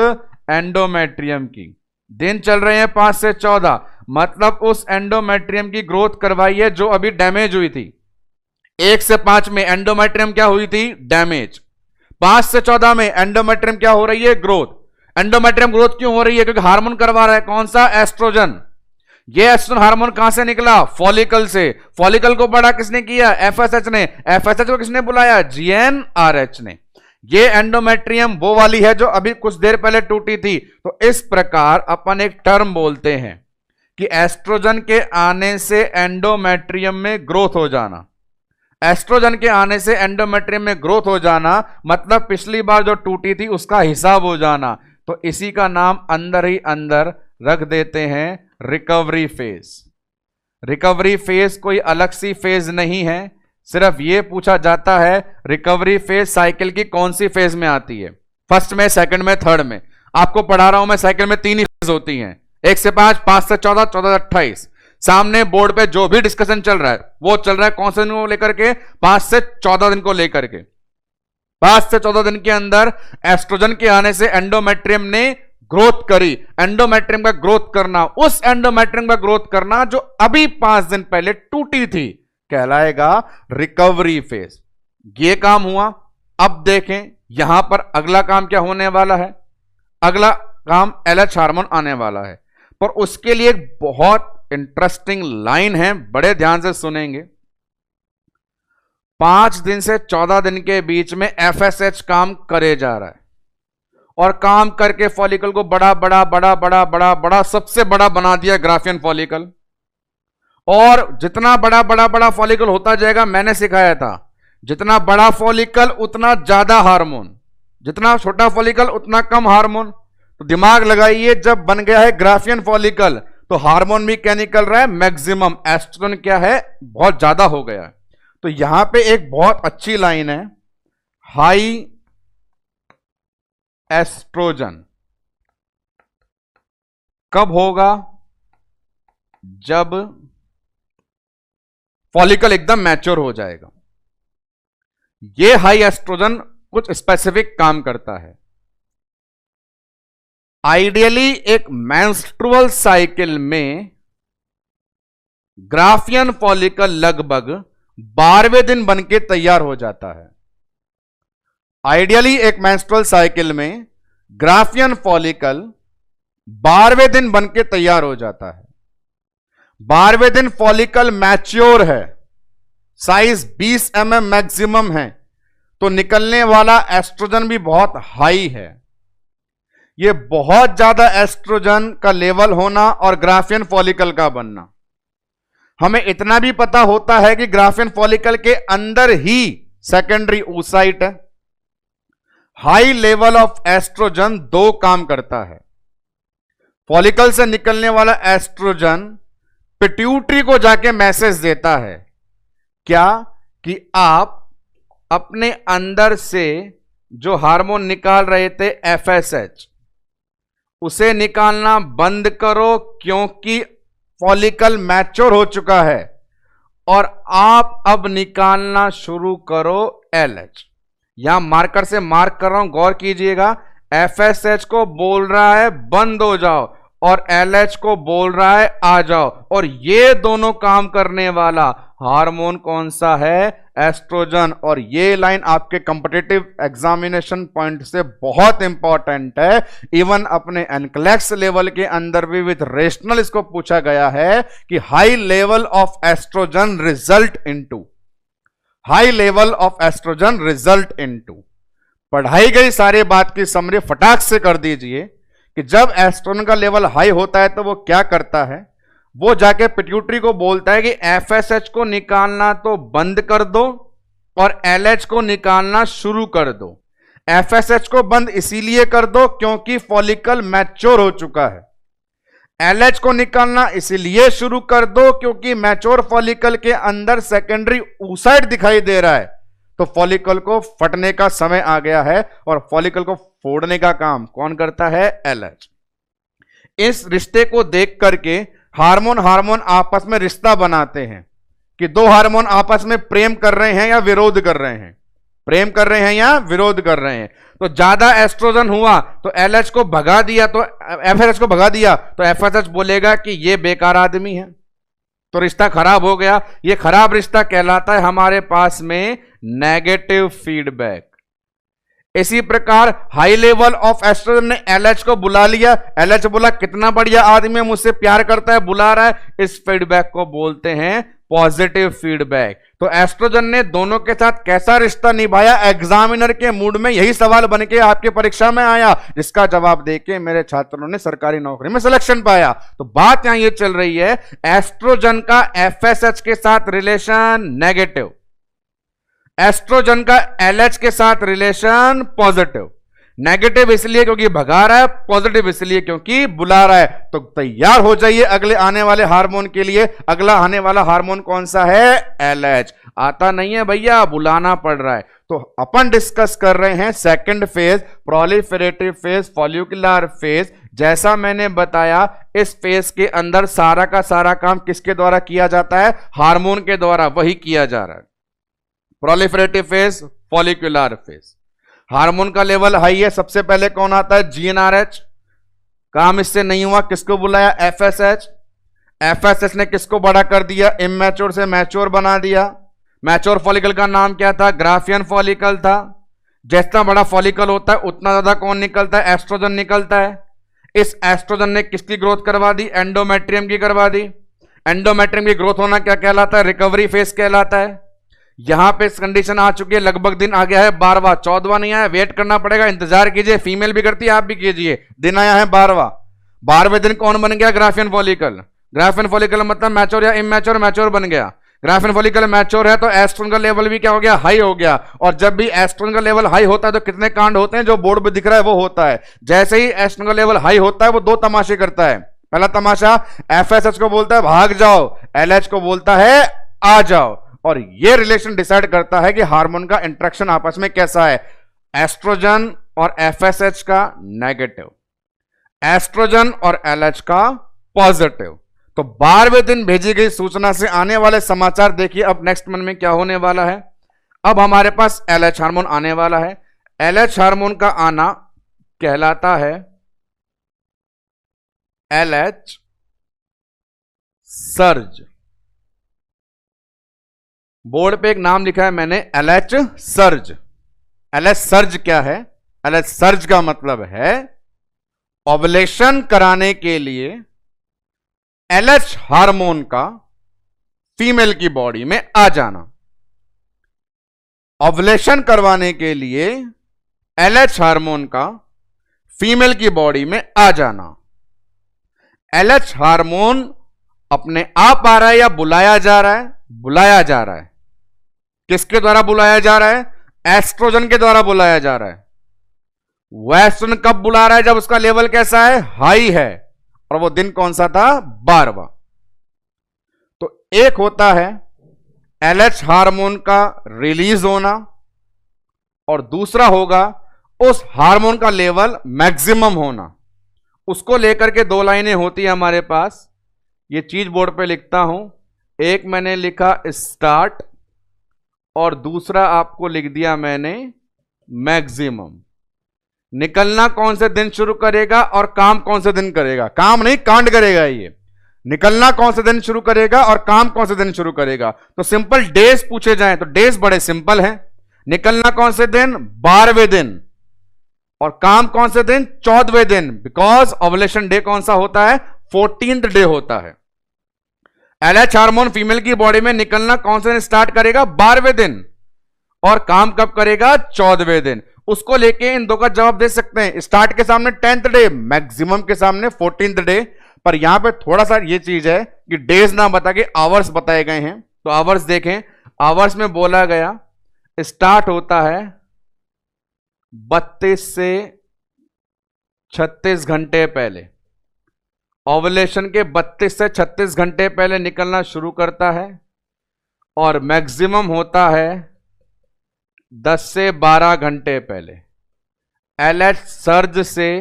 एंडोमेट्रियम की। दिन चल रहे हैं 5 से 14, मतलब उस एंडोमेट्रियम की ग्रोथ करवाई है जो अभी डैमेज हुई थी। 1 से 5 में एंडोमेट्रियम क्या हुई थी? डैमेज। 5 से 14 में एंडोमेट्रियम क्या हो रही है? ग्रोथ। एंडोमेट्रियम ग्रोथ क्यों हो रही है? क्योंकि हार्मोन करवा रहा है। कौन सा? एस्ट्रोजन। ये एस्ट्रोजन हार्मोन कहां से निकला? फॉलिकल से। फॉलिकल को बड़ा किसने किया? एफएसएच ने। एफएसएच को किसने बुलाया? जीएनआरएच ने। ये एंडोमेट्रियम वो वाली है जो अभी कुछ देर पहले टूटी थी। तो इस प्रकार अपन एक टर्म बोलते हैं कि एस्ट्रोजन के आने से एंडोमेट्रियम में ग्रोथ हो जाना। एस्ट्रोजन के आने से एंडोमेट्रियम में ग्रोथ हो जाना मतलब पिछली बार जो टूटी थी उसका हिसाब हो जाना। तो इसी का नाम अंदर ही अंदर रख देते हैं रिकवरी फेज। रिकवरी फेज कोई अलग सी फेज नहीं है, सिर्फ ये पूछा जाता है रिकवरी फेज साइकिल की कौन सी फेज में आती है? फर्स्ट में, सेकंड में, थर्ड में। आपको पढ़ा रहा हूं मैं, साइकिल में 3 ही फेज होती हैं। 1 से 5, 5 से 14, 14 से 28। सामने बोर्ड पे जो भी डिस्कशन चल रहा है वो चल रहा है कौन से दिन को लेकर के? 5 से 14 दिन को लेकर के। 5 से 14 दिन के अंदर एस्ट्रोजन के आने से एंडोमेट्रियम ने ग्रोथ करी। एंडोमेट्रियम का ग्रोथ करना, उस एंडोमेट्रियम का ग्रोथ करना जो अभी 5 दिन पहले टूटी थी, कहलाएगा रिकवरी फेज। ये काम हुआ। अब देखें यहां पर अगला काम क्या होने वाला है? अगला काम एलएच हार्मोन आने वाला है। पर उसके लिए एक बहुत इंटरेस्टिंग लाइन है, बड़े ध्यान से सुनेंगे। 5 दिन से 14 दिन के बीच में एफएसएच काम करे जा रहा है और काम करके फॉलिकल को बड़ा बड़ा बड़ा बड़ा बड़ा बड़ा सबसे बड़ा बना दिया ग्राफियन फॉलिकल। और जितना बड़ा बड़ा बड़ा फॉलिकल होता जाएगा, मैंने सिखाया था, जितना बड़ा फॉलिकल उतना ज्यादा हार्मोन, जितना छोटा फॉलिकल उतना कम हार्मोन। तो दिमाग लगाइए, जब बन गया है ग्राफियन फॉलिकल तो हार्मोन भी क्या निकल रहा है? मैक्सिमम। एस्ट्रोजन क्या है? बहुत ज्यादा हो गया है। तो यहां पे एक बहुत अच्छी लाइन है, हाई एस्ट्रोजन कब होगा? जब फॉलिकल एकदम मैच्योर हो जाएगा। ये हाई एस्ट्रोजन कुछ स्पेसिफिक काम करता है। आइडियली एक मेंस्ट्रुअल साइकिल में ग्राफियन फॉलिकल लगभग 12वें दिन बनके तैयार हो जाता है। आइडियली एक मेंस्ट्रुअल साइकिल में ग्राफियन फॉलिकल 12वें दिन बनके तैयार हो जाता है। 12वें दिन फॉलिकल मैच्योर है, साइज 20 mm मैक्सिमम है, तो निकलने वाला एस्ट्रोजन भी बहुत हाई है। यह बहुत ज्यादा एस्ट्रोजन का लेवल होना और ग्राफियन फॉलिकल का बनना, हमें इतना भी पता होता है कि ग्राफियन फॉलिकल के अंदर ही सेकेंडरी oocyte है। हाई लेवल ऑफ एस्ट्रोजन दो काम करता है। फॉलिकल से निकलने वाला एस्ट्रोजन पिट्यूटरी को जाके मैसेज देता है, क्या कि आप अपने अंदर से जो हार्मोन निकाल रहे थे FSH, उसे निकालना बंद करो, क्योंकि फॉलिकल मैच्योर हो चुका है, और आप अब निकालना शुरू करो LH। यहां मार्कर से मार्क कर रहा हूं, गौर कीजिएगा। FSH को बोल रहा है बंद हो जाओ और LH को बोल रहा है आ जाओ, और ये दोनों काम करने वाला हार्मोन कौन सा है? एस्ट्रोजन। और ये लाइन आपके कॉम्पिटिटिव एग्जामिनेशन पॉइंट से बहुत इंपॉर्टेंट है। इवन अपने एनक्लेक्स लेवल के अंदर भी विथ रेशनल इसको पूछा गया है कि high level of oestrogen result into, high level of oestrogen result into. पढ़ाई गई सारी बात की समरी फटाक से कर दीजिए कि जब एस्ट्रोजन का लेवल हाई होता है तो वो क्या करता है? वो जाके पिट्यूटरी को बोलता है कि FSH को निकालना तो बंद कर दो और LH को निकालना शुरू कर दो। FSH को बंद इसीलिए कर दो क्योंकि फॉलिकल मैच्योर हो चुका है। LH को निकालना इसीलिए शुरू कर दो क्योंकि मैच्योर फॉलिकल के अंदर सेकेंडरी oocyte दिखाई दे रहा है, तो फॉलिकल को फटने का समय आ गया है, और फॉलिकल को फोड़ने का काम कौन करता है? LH। इस रिश्ते को देख करके हार्मोन आपस में रिश्ता बनाते हैं कि दो हार्मोन आपस में प्रेम कर रहे हैं या विरोध कर रहे हैं, प्रेम कर रहे हैं या विरोध कर रहे हैं। तो ज्यादा एस्ट्रोजन हुआ तो LH को भगा दिया, तो FSH को भगा दिया तो FSH बोलेगा कि ये बेकार आदमी है, तो रिश्ता खराब हो गया। ये खराब रिश्ता कहलाता है हमारे पास में नेगेटिव फीडबैक। इसी प्रकार हाई लेवल ऑफ एस्ट्रोजन ने LH को बुला लिया, LH बोला कितना बढ़िया आदमी है, मुझसे प्यार करता है, बुला रहा है, इस फीडबैक को बोलते हैं पॉजिटिव फीडबैक। तो एस्ट्रोजन ने दोनों के साथ कैसा रिश्ता निभाया? एग्जामिनर के मूड में यही सवाल बनके आपकी परीक्षा में आया, जिसका जवाब देके मेरे छात्रों ने सरकारी नौकरी में सिलेक्शन पाया। तो बात यहां ये चल रही है, एस्ट्रोजन का FSH के साथ रिलेशन नेगेटिव, एस्ट्रोजन का LH के साथ रिलेशन पॉजिटिव। नेगेटिव इसलिए क्योंकि भगा रहा है, पॉजिटिव इसलिए क्योंकि बुला रहा है। तो तैयार हो जाइए अगले आने वाले हार्मोन के लिए। अगला आने वाला हार्मोन कौन सा है? LH। आता नहीं है भैया, बुलाना पड़ रहा है। तो अपन डिस्कस कर रहे हैं second phase, proliferative phase, follicular phase. जैसा मैंने बताया, इस फेज के अंदर सारा का सारा काम किसके द्वारा किया जाता है? हार्मोन के द्वारा, वही किया जा रहा है। Proliferative phase, follicular phase. Hormone का लेवल हाई है, सबसे पहले कौन आता है? GnRH। काम इससे नहीं हुआ, किसको बुलाया? FSH। FSH ने किसको बड़ा कर दिया? इमैच्योर से मैच्योर बना दिया। मैच्योर फॉलिकल का नाम क्या था? ग्राफियन फॉलिकल था। जितना बड़ा फॉलिकल होता है उतना ज्यादा कौन निकलता है? एस्ट्रोजन निकलता है। इस एस्ट्रोजन ने किसकी ग्रोथ करवा दी? एंडोमेट्रियम की करवा दी। एंडोमेट्रियम की ग्रोथ होना क्या कहलाता है? रिकवरी फेज कहलाता है। यहां पे कंडीशन आ चुकी है, लगभग दिन आ गया है 12वां, 14वां नहीं आया, वेट करना पड़ेगा, इंतजार कीजिए। फीमेल भी करती है, आप भी कीजिए। दिन आया है 12वां। 12वें दिन कौन बन गया? Graafian follicle. ग्राफियन फॉलिकल मतलब मैच्योर या इमैच्योर? मैच्योर बन गया। ग्राफियन फॉलिकल मैच्योर है तो एस्ट्रोजन का लेवल भी क्या हो गया? हाई हो गया। और जब भी एस्ट्रोजन का लेवल हाई होता है तो कितने कांड होते हैं? जो बोर्ड पे दिख रहा है वो होता है। जैसे ही एस्ट्रोजन का लेवल हाई होता है वो दो तमाशे करता है। पहला तमाशा, FSH को बोलता है भाग जाओ, LH को बोलता है आ जाओ। और ये रिलेशन डिसाइड करता है कि हार्मोन का इंटरेक्शन आपस में कैसा है। एस्ट्रोजन और FSH का नेगेटिव, एस्ट्रोजन और LH का पॉजिटिव। तो 12वें दिन भेजी गई सूचना से आने वाले समाचार देखिए। अब नेक्स्ट मन में क्या होने वाला है? अब हमारे पास LH हार्मोन आने वाला है। LH हार्मोन का आना कहलाता है LH सर्ज। बोर्ड पे एक नाम लिखा है मैंने, LH सर्ज। LH सर्ज क्या है? LH सर्ज का मतलब है ओवुलेशन कराने के लिए LH हार्मोन का फीमेल की बॉडी में आ जाना। ओवुलेशन करवाने के लिए LH हार्मोन का फीमेल की बॉडी में आ जाना। LH हार्मोन अपने आप आ रहा है या बुलाया जा रहा है? बुलाया जा रहा है। किसके द्वारा बुलाया जा रहा है? एस्ट्रोजन के द्वारा बुलाया जा रहा है। वह एस्ट्रोजन कब बुला रहा है? जब उसका लेवल कैसा है? हाई है। और वो दिन कौन सा था? 12वां। तो एक होता है LH हार्मोन का रिलीज होना, और दूसरा होगा उस हार्मोन का लेवल मैक्सिमम होना। उसको लेकर के दो लाइनें होती है हमारे पास। ये चीज बोर्ड पे लिखता हूं। एक मैंने लिखा स्टार्ट, और दूसरा आपको लिख दिया मैंने मैक्सिमम। निकलना कौन से दिन शुरू करेगा और काम कौन से दिन करेगा? काम नहीं, कांड करेगा ये। निकलना कौन से दिन शुरू करेगा और काम कौन से दिन शुरू करेगा? तो सिंपल डेज पूछे जाएं तो डेज बड़े सिंपल हैं। निकलना कौन से दिन? 12वें दिन। और काम कौन से दिन? 14वें दिन। बिकॉज ओवुलेशन डे कौन सा होता है? 14th डे होता है। LH हार्मोन फीमेल की बॉडी में निकलना कौन से दिन स्टार्ट करेगा? 12वें दिन। और काम कब करेगा? 14वें दिन। उसको लेके इन दो का जवाब दे सकते हैं। स्टार्ट के सामने 10th डे, मैक्सिमम के सामने 14th डे। पर यहां पे थोड़ा सा ये चीज है कि डेज ना बता के आवर्स बताए गए हैं। तो आवर्स देखें, आवर्स में बोला गया स्टार्ट होता है 32 से 36 घंटे पहले। ओवुलेशन के 32 से 36 घंटे पहले निकलना शुरू करता है, और मैक्सिमम होता है 10 से 12 घंटे पहले। LH सर्ज से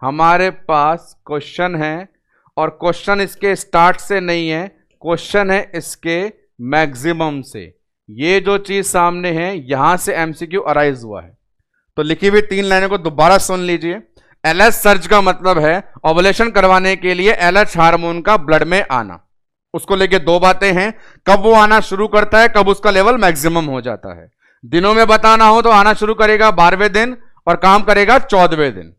हमारे पास क्वेश्चन है, और क्वेश्चन इसके स्टार्ट से नहीं है, क्वेश्चन है इसके मैक्सिमम से। ये जो चीज सामने है यहां से MCQ अराइज हुआ है। तो लिखी हुई 3 लाइनों को दोबारा सुन लीजिए। LH सर्ज का मतलब है ओवुलेशन करवाने के लिए LH हार्मोन का ब्लड में आना। उसको लेके दो बातें हैं, कब वो आना शुरू करता है, कब उसका लेवल मैक्सिमम हो जाता है। दिनों में बताना हो तो आना शुरू करेगा 12वें दिन और काम करेगा 14वें दिन।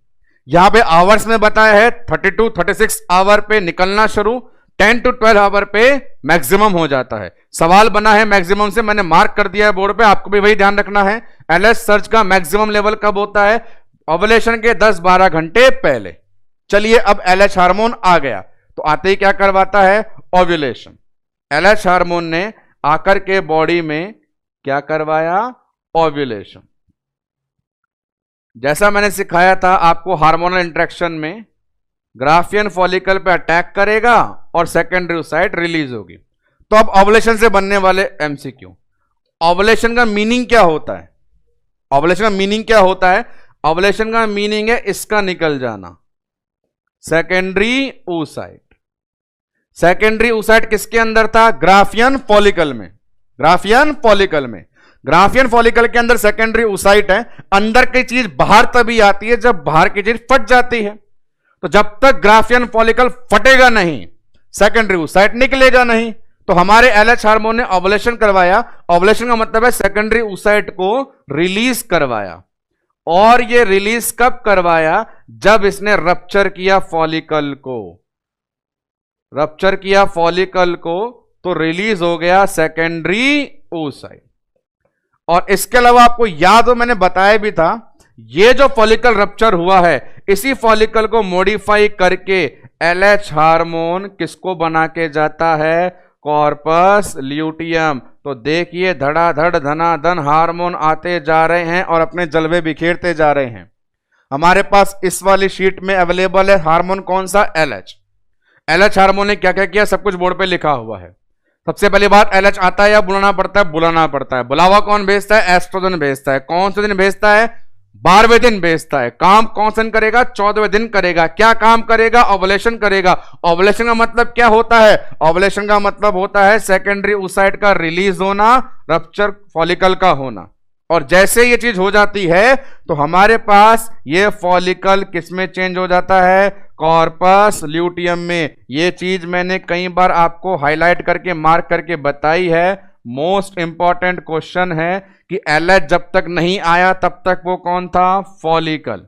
यहां पे आवर्स में बताया है 32-36 आवर पे निकलना शुरू, 10 to 12 आवर पे मैक्सिमम हो जाता है। सवाल बना है मैक्सिमम से, मैंने मार्क कर दिया है बोर्ड पे, आपको भी वही ध्यान रखना है। LH सर्ज का मैक्सिमम लेवल कब होता है? ओवुलेशन के 10-12 घंटे पहले। चलिए अब LH हार्मोन आ गया, तो आते ही क्या करवाता है? ओव्यूलेशन। LH हार्मोन ने आकर के बॉडी में क्या करवाया? ओव्यूलेशन। जैसा मैंने सिखाया था आपको, हार्मोनल इंटरेक्शन में ग्राफियन फॉलिकल पे अटैक करेगा और सेकेंडरी oocyte रिलीज होगी। तो अब ओवुलेशन से बनने वाले MCQ। ओवुलेशन का मीनिंग क्या होता है? ओवुलेशन का मीनिंग क्या होता है? ओवुलेशन का मीनिंग है इसका निकल जाना, सेकेंडरी oocyte। सेकेंडरी oocyte किसके अंदर था? ग्राफियन फॉलिकल में। ग्राफियन फॉलिकल में, ग्राफियन फॉलिकल के अंदर सेकेंडरी oocyte है। अंदर की चीज बाहर तभी आती है जब बाहर की चीज फट जाती है। तो जब तक ग्राफियन फॉलिकल फटेगा नहीं, सेकेंडरी oocyte निकलेगा नहीं। तो हमारे LH हार्मोन ने ओवुलेशन करवाया। ओवुलेशन का मतलब है सेकेंडरी oocyte को रिलीज करवाया। और ये रिलीज कब करवाया? जब इसने रप्चर किया फॉलिकल को। रप्चर किया फॉलिकल को तो रिलीज हो गया सेकेंडरी oocyte। और इसके अलावा आपको याद हो, मैंने बताया भी था, ये जो फॉलिकल रप्चर हुआ है, इसी फॉलिकल को मॉडिफाई करके LH हार्मोन किसको बना के जाता है? Corpus luteum. तो देखिए धड़ाधड़ धनाधन हार्मोन आते जा रहे हैं और अपने जलवे बिखेरते जा रहे हैं। हमारे पास इस वाली शीट में अवेलेबल है हार्मोन कौन सा? LH। LH हार्मोन ने क्या क्या किया सब कुछ बोर्ड पे लिखा हुआ है। सबसे पहली बात, LH आता है या बुलाना पड़ता है? बुलाना पड़ता है। बुलावा कौन भेजता है? एस्ट्रोजन भेजता है। कौन से दिन भेजता है? 12वें दिन भेजता है। काम कौन सा दिन करेगा? 14वें दिन करेगा। क्या काम करेगा? ओवुलेशन करेगा। ओवुलेशन का मतलब क्या होता है? ओवुलेशन का मतलब होता है सेकेंडरी oocyte का रिलीज होना, रप्चर फॉलिकल का होना। और जैसे ये चीज हो जाती है तो हमारे पास ये फॉलिकल किस में चेंज हो जाता है? कॉर्पस ल्यूटियम में। ये चीज मैंने कई बार आपको हाईलाइट करके मार्क करके बताई है। मोस्ट इंपॉर्टेंट क्वेश्चन है कि LH जब तक नहीं आया तब तक वो कौन था? फॉलिकल।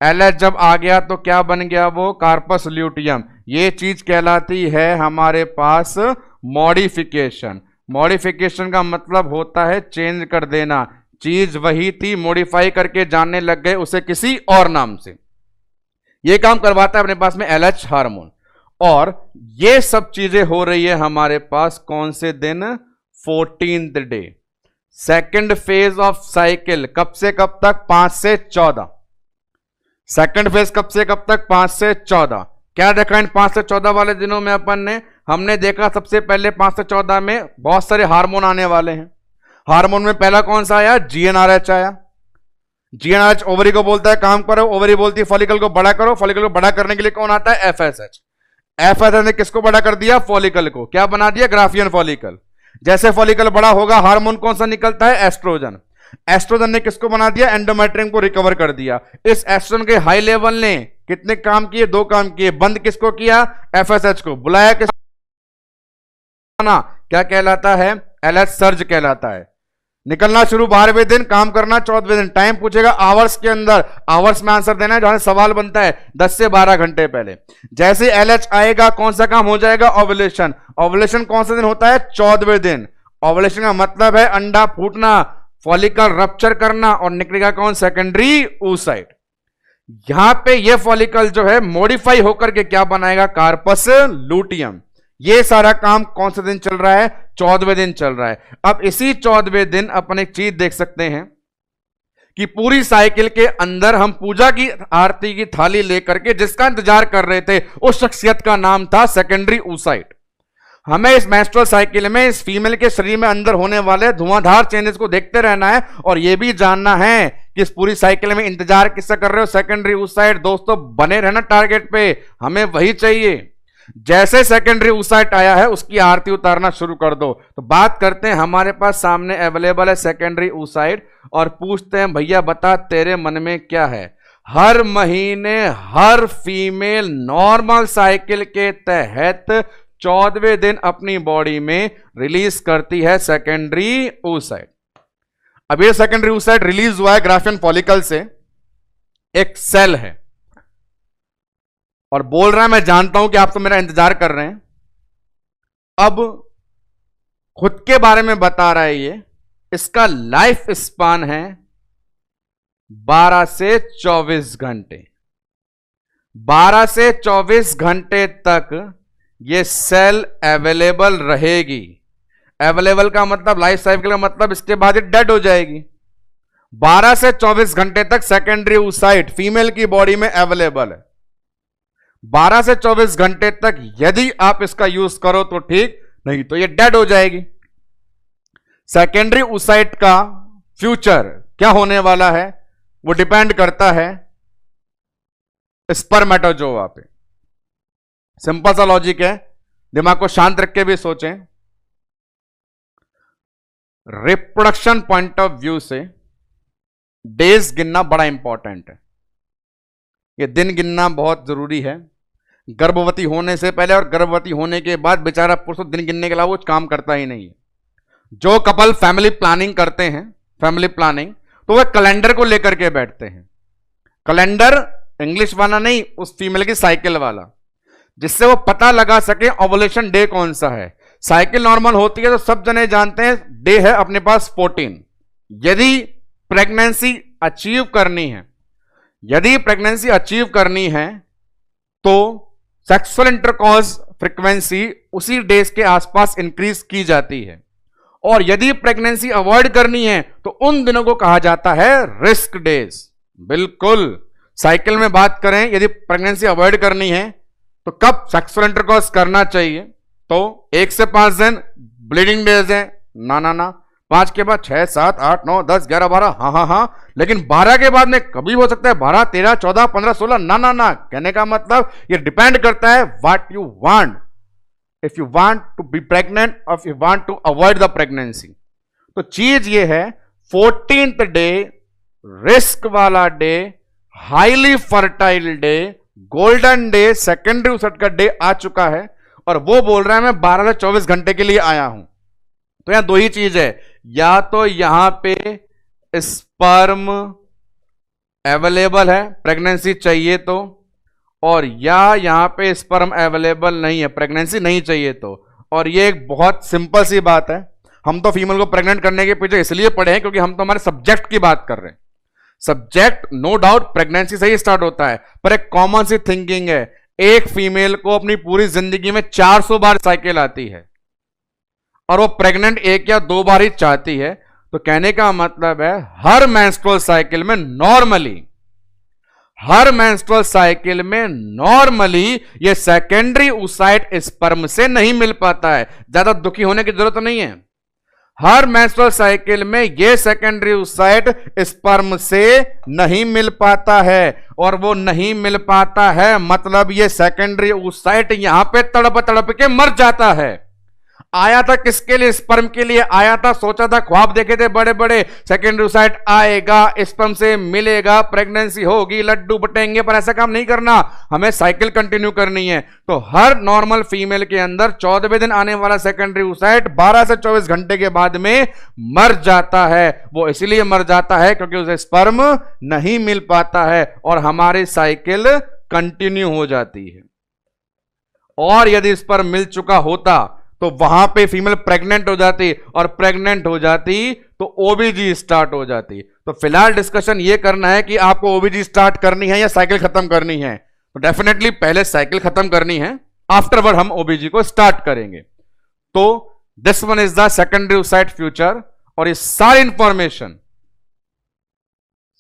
LH जब आ गया तो क्या बन गया? वो कार्पस ल्यूटियम। ये चीज कहलाती है हमारे पास मॉडिफिकेशन। मॉडिफिकेशन का मतलब होता है चेंज कर देना। चीज वही थी, मॉडिफाई करके जानने लग गए उसे किसी और नाम से। ये काम करवाता है अपने पास में LH हार्मोन। और ये सब चीजें हो रही है हमारे पास कौन से दिन? 14th day. Second phase of cycle कब से कब तक? 5 से 14। सेकेंड फेज कब से कब तक? 5 से 14। क्या देखा इन 5 से 14 वाले दिनों में अपन ने? हमने देखा सबसे पहले 5 से 14 में बहुत सारे हार्मोन आने वाले हैं। हार्मोन में पहला कौन सा आया? GnRH आया। GnRH ओवरी को बोलता है काम करो, ओवरी बोलती है फॉलिकल को बड़ा करो। फॉलिकल को बड़ा करने के लिए कौन आता है? FSH। FSH ने किसको बड़ा कर दिया? फॉलिकल को। क्या बना दिया? Graafian follicle. जैसे फॉलिकल बड़ा होगा हार्मोन कौन सा निकलता है? एस्ट्रोजन। एस्ट्रोजन ने किसको बना दिया? एंडोमेट्रियम को रिकवर कर दिया। इस एस्ट्रोजन के हाई लेवल ने कितने काम किए? 2 काम किए। बंद किसको किया? FSH को। बुलाया किसको? क्या कहलाता है? LH सर्ज कहलाता है। निकलना शुरू 12वें दिन, काम करना 14वें दिन। टाइम पूछेगा आवर्स के अंदर, आवर्स में आंसर देना है। जहां सवाल बनता है 10 से 12 घंटे पहले। जैसे LH आएगा कौन सा काम हो जाएगा? ओवुलेशन। ओवुलेशन कौन सा दिन होता है? 14वें दिन। ओवुलेशन का मतलब है अंडा फूटना, फॉलिकल रप्चर करना, और निकलेगा कौन? Secondary oocyte। यहां पे ये फॉलिकल जो है मॉडिफाई होकर के क्या बनाएगा? Corpus luteum. ये सारा काम कौन से दिन चल रहा है? 14वें दिन चल रहा है। अब इसी 14वें दिन अपन एक चीज देख सकते हैं कि पूरी साइकिल के अंदर हम पूजा की आरती की थाली लेकर के जिसका इंतजार कर रहे थे उस शख्सियत का नाम था सेकेंडरी oocyte। हमें इस मेंस्ट्रुअल साइकिल में इस फीमेल के शरीर में अंदर होने वाले धुआंधार चेंजेस को देखते रहना है और यह भी जानना है कि इस पूरी साइकिल में इंतजार किसका कर रहे हो? Secondary oocyte। दोस्तों बने रहना टारगेट पे, हमें वही चाहिए। जैसे सेकेंडरी oocyte आया है उसकी आरती उतारना शुरू कर दो। तो बात करते हैं, हमारे पास सामने अवेलेबल है सेकेंडरी oocyte और पूछते हैं भैया बता तेरे मन में क्या है? हर महीने हर फीमेल नॉर्मल साइकिल के तहत 14वें दिन अपनी बॉडी में रिलीज करती है सेकेंडरी oocyte। अब ये सेकेंडरी oocyte रिलीज हुआ है ग्राफियन फॉलिकल से। एक सेल है और बोल रहा है मैं जानता हूं कि आप तो मेरा इंतजार कर रहे हैं। अब खुद के बारे में बता रहा है ये। इसका लाइफ स्पान है 12 से 24 घंटे। 12 से 24 घंटे तक ये सेल अवेलेबल रहेगी। अवेलेबल का मतलब, लाइफ साइकिल का मतलब इसके बाद ये डेड हो जाएगी। 12 से 24 घंटे तक सेकेंडरी oocyte फीमेल की बॉडी में अवेलेबल है। 12 से 24 घंटे तक यदि आप इसका यूज करो तो ठीक, नहीं तो ये डेड हो जाएगी। सेकेंडरी oocyte का फ्यूचर क्या होने वाला है वो डिपेंड करता है स्पर्मेटोजोआ पे। सिंपल सा लॉजिक है, दिमाग को शांत रख के भी सोचें। रिप्रोडक्शन पॉइंट ऑफ व्यू से डेज गिनना बड़ा इंपॉर्टेंट है। ये दिन गिनना बहुत जरूरी है। गर्भवती होने से पहले और गर्भवती होने के बाद बेचारा पुरुष दिन गिनने के अलावा कुछ काम करता ही नहीं है। जो कपल फैमिली प्लानिंग करते हैं, फैमिली प्लानिंग, तो वह कैलेंडर को लेकर के बैठते हैं। कैलेंडर इंग्लिश वाला नहीं, उस फीमेल की साइकिल वाला, जिससे वो पता लगा सके ओवुलेशन डे कौन सा है। साइकिल नॉर्मल होती है तो सब जने जानते हैं डे है अपने पास 14। यदि प्रेगनेंसी अचीव करनी है, यदि प्रेगनेंसी अचीव करनी है तो सेक्सुअल इंटरकॉर्स फ्रीक्वेंसी उसी डेज के आसपास इंक्रीज की जाती है। और यदि प्रेगनेंसी अवॉइड करनी है तो उन दिनों को कहा जाता है रिस्क डेज। बिल्कुल साइकिल में बात करें, यदि प्रेगनेंसी अवॉइड करनी है तो कब सेक्सुअल इंटरकॉर्स करना चाहिए? तो 1 से 5 दिन ब्लीडिंग डेज है, ना ना ना। 5 के बाद 6, 7, 8, 9, 10, 11, 12, हाँ हाँ हाँ। लेकिन 12 के बाद में कभी हो सकता है 12, 13, 14, 15, 16, ना ना ना। कहने का मतलब ये डिपेंड करता है what you want. If you want to be pregnant और if you want to avoid the pregnancy. तो चीज ये है 14th डे रिस्क वाला day, highly fertile day, golden day, secondary उसट का डे आ चुका है और वो बोल रहा है मैं 12 से 24 घंटे के लिए आया हूं। तो यहां दो ही चीज है, या तो यहां पे स्पर्म अवेलेबल है प्रेगनेंसी चाहिए तो, और या यहां पे स्पर्म अवेलेबल नहीं है प्रेगनेंसी नहीं चाहिए तो। और ये एक बहुत सिंपल सी बात है, हम तो फीमेल को प्रेग्नेंट करने के पीछे इसलिए पड़े हैं क्योंकि हम तो हमारे सब्जेक्ट की बात कर रहे हैं। सब्जेक्ट नो डाउट प्रेगनेंसी से ही स्टार्ट होता है, पर एक कॉमन सी थिंकिंग है, एक फीमेल को अपनी पूरी जिंदगी में 400 बार साइकिल आती है और वो प्रेग्नेंट 1 या 2 बार ही चाहती है। तो कहने का मतलब है हर मेंस्ट्रुअल साइकिल में नॉर्मली ये सेकेंडरी oocyte स्पर्म से नहीं मिल पाता है। ज्यादा दुखी होने की जरूरत नहीं है, हर मेंस्ट्रुअल साइकिल में ये सेकेंडरी oocyte स्पर्म से नहीं मिल पाता है। और वो नहीं मिल पाता है मतलब ये सेकेंडरी oocyte यहां पे तड़प तड़प के मर जाता है। आया था किसके लिए? स्पर्म के लिए आया था, सोचा था, ख्वाब देखे थे बड़े बड़े, सेकेंडरी oocyte आएगा, स्पर्म से मिलेगा, प्रेगनेंसी होगी, लड्डू बटेंगे, पर ऐसा काम नहीं करना, हमें साइकिल कंटिन्यू करनी है। तो हर नॉर्मल फीमेल के अंदर 14वें दिन आने वाला सेकेंडरी oocyte 12 से 24 घंटे के बाद में मर जाता है। वो इसलिए मर जाता है क्योंकि उसे स्पर्म नहीं मिल पाता है और हमारी साइकिल कंटिन्यू हो जाती है। और यदि स्पर्म मिल चुका होता तो वहां पे फीमेल प्रेग्नेंट हो जाती, और प्रेग्नेंट हो जाती तो ओबीजी स्टार्ट हो जाती। तो फिलहाल डिस्कशन ये करना है कि आपको ओबीजी स्टार्ट करनी है या साइकिल खत्म करनी है। तो डेफिनेटली पहले साइकिल खत्म करनी है, आफ्टरवर्ड हम ओबीजी को स्टार्ट करेंगे। तो this one is the secondary oocyte future, और ये सारी इंफॉर्मेशन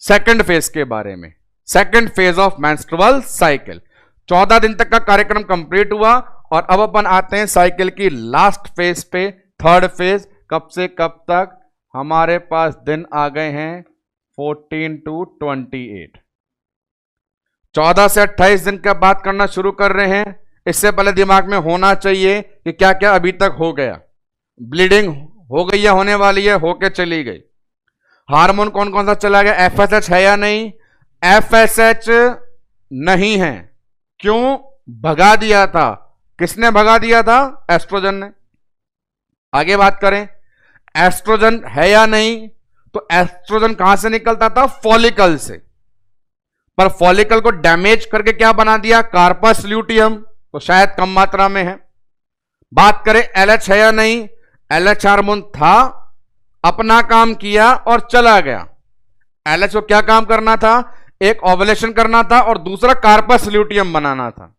सेकेंड फेज के बारे में, second phase of menstrual cycle. 14 दिन तक का कार्यक्रम कंप्लीट हुआ और अब अपन आते हैं साइकिल की लास्ट फेज पे, थर्ड फेज। कब से कब तक? हमारे पास दिन आ गए हैं 14 to 28, 14 से 28 दिन का बात करना शुरू कर रहे हैं। इससे पहले दिमाग में होना चाहिए कि क्या क्या अभी तक हो गया। ब्लीडिंग हो गई या होने वाली है, होके चली गई। हार्मोन कौन कौन सा चला गया? एफएसएच है या नहीं? एफएसएच नहीं है। क्यों? भगा दिया था। किसने भगा दिया था? एस्ट्रोजन ने। आगे बात करें, एस्ट्रोजन है या नहीं? तो एस्ट्रोजन कहां से निकलता था? फॉलिकल से। पर फॉलिकल को डैमेज करके क्या बना दिया? कार्पस ल्यूटियम, तो शायद कम मात्रा में है। बात करें एलएच है या नहीं? एलएच हार्मोन था, अपना काम किया और चला गया। एलएच को क्या काम करना था? एक ओवुलेशन करना था और दूसरा कार्पस ल्यूटियम बनाना था।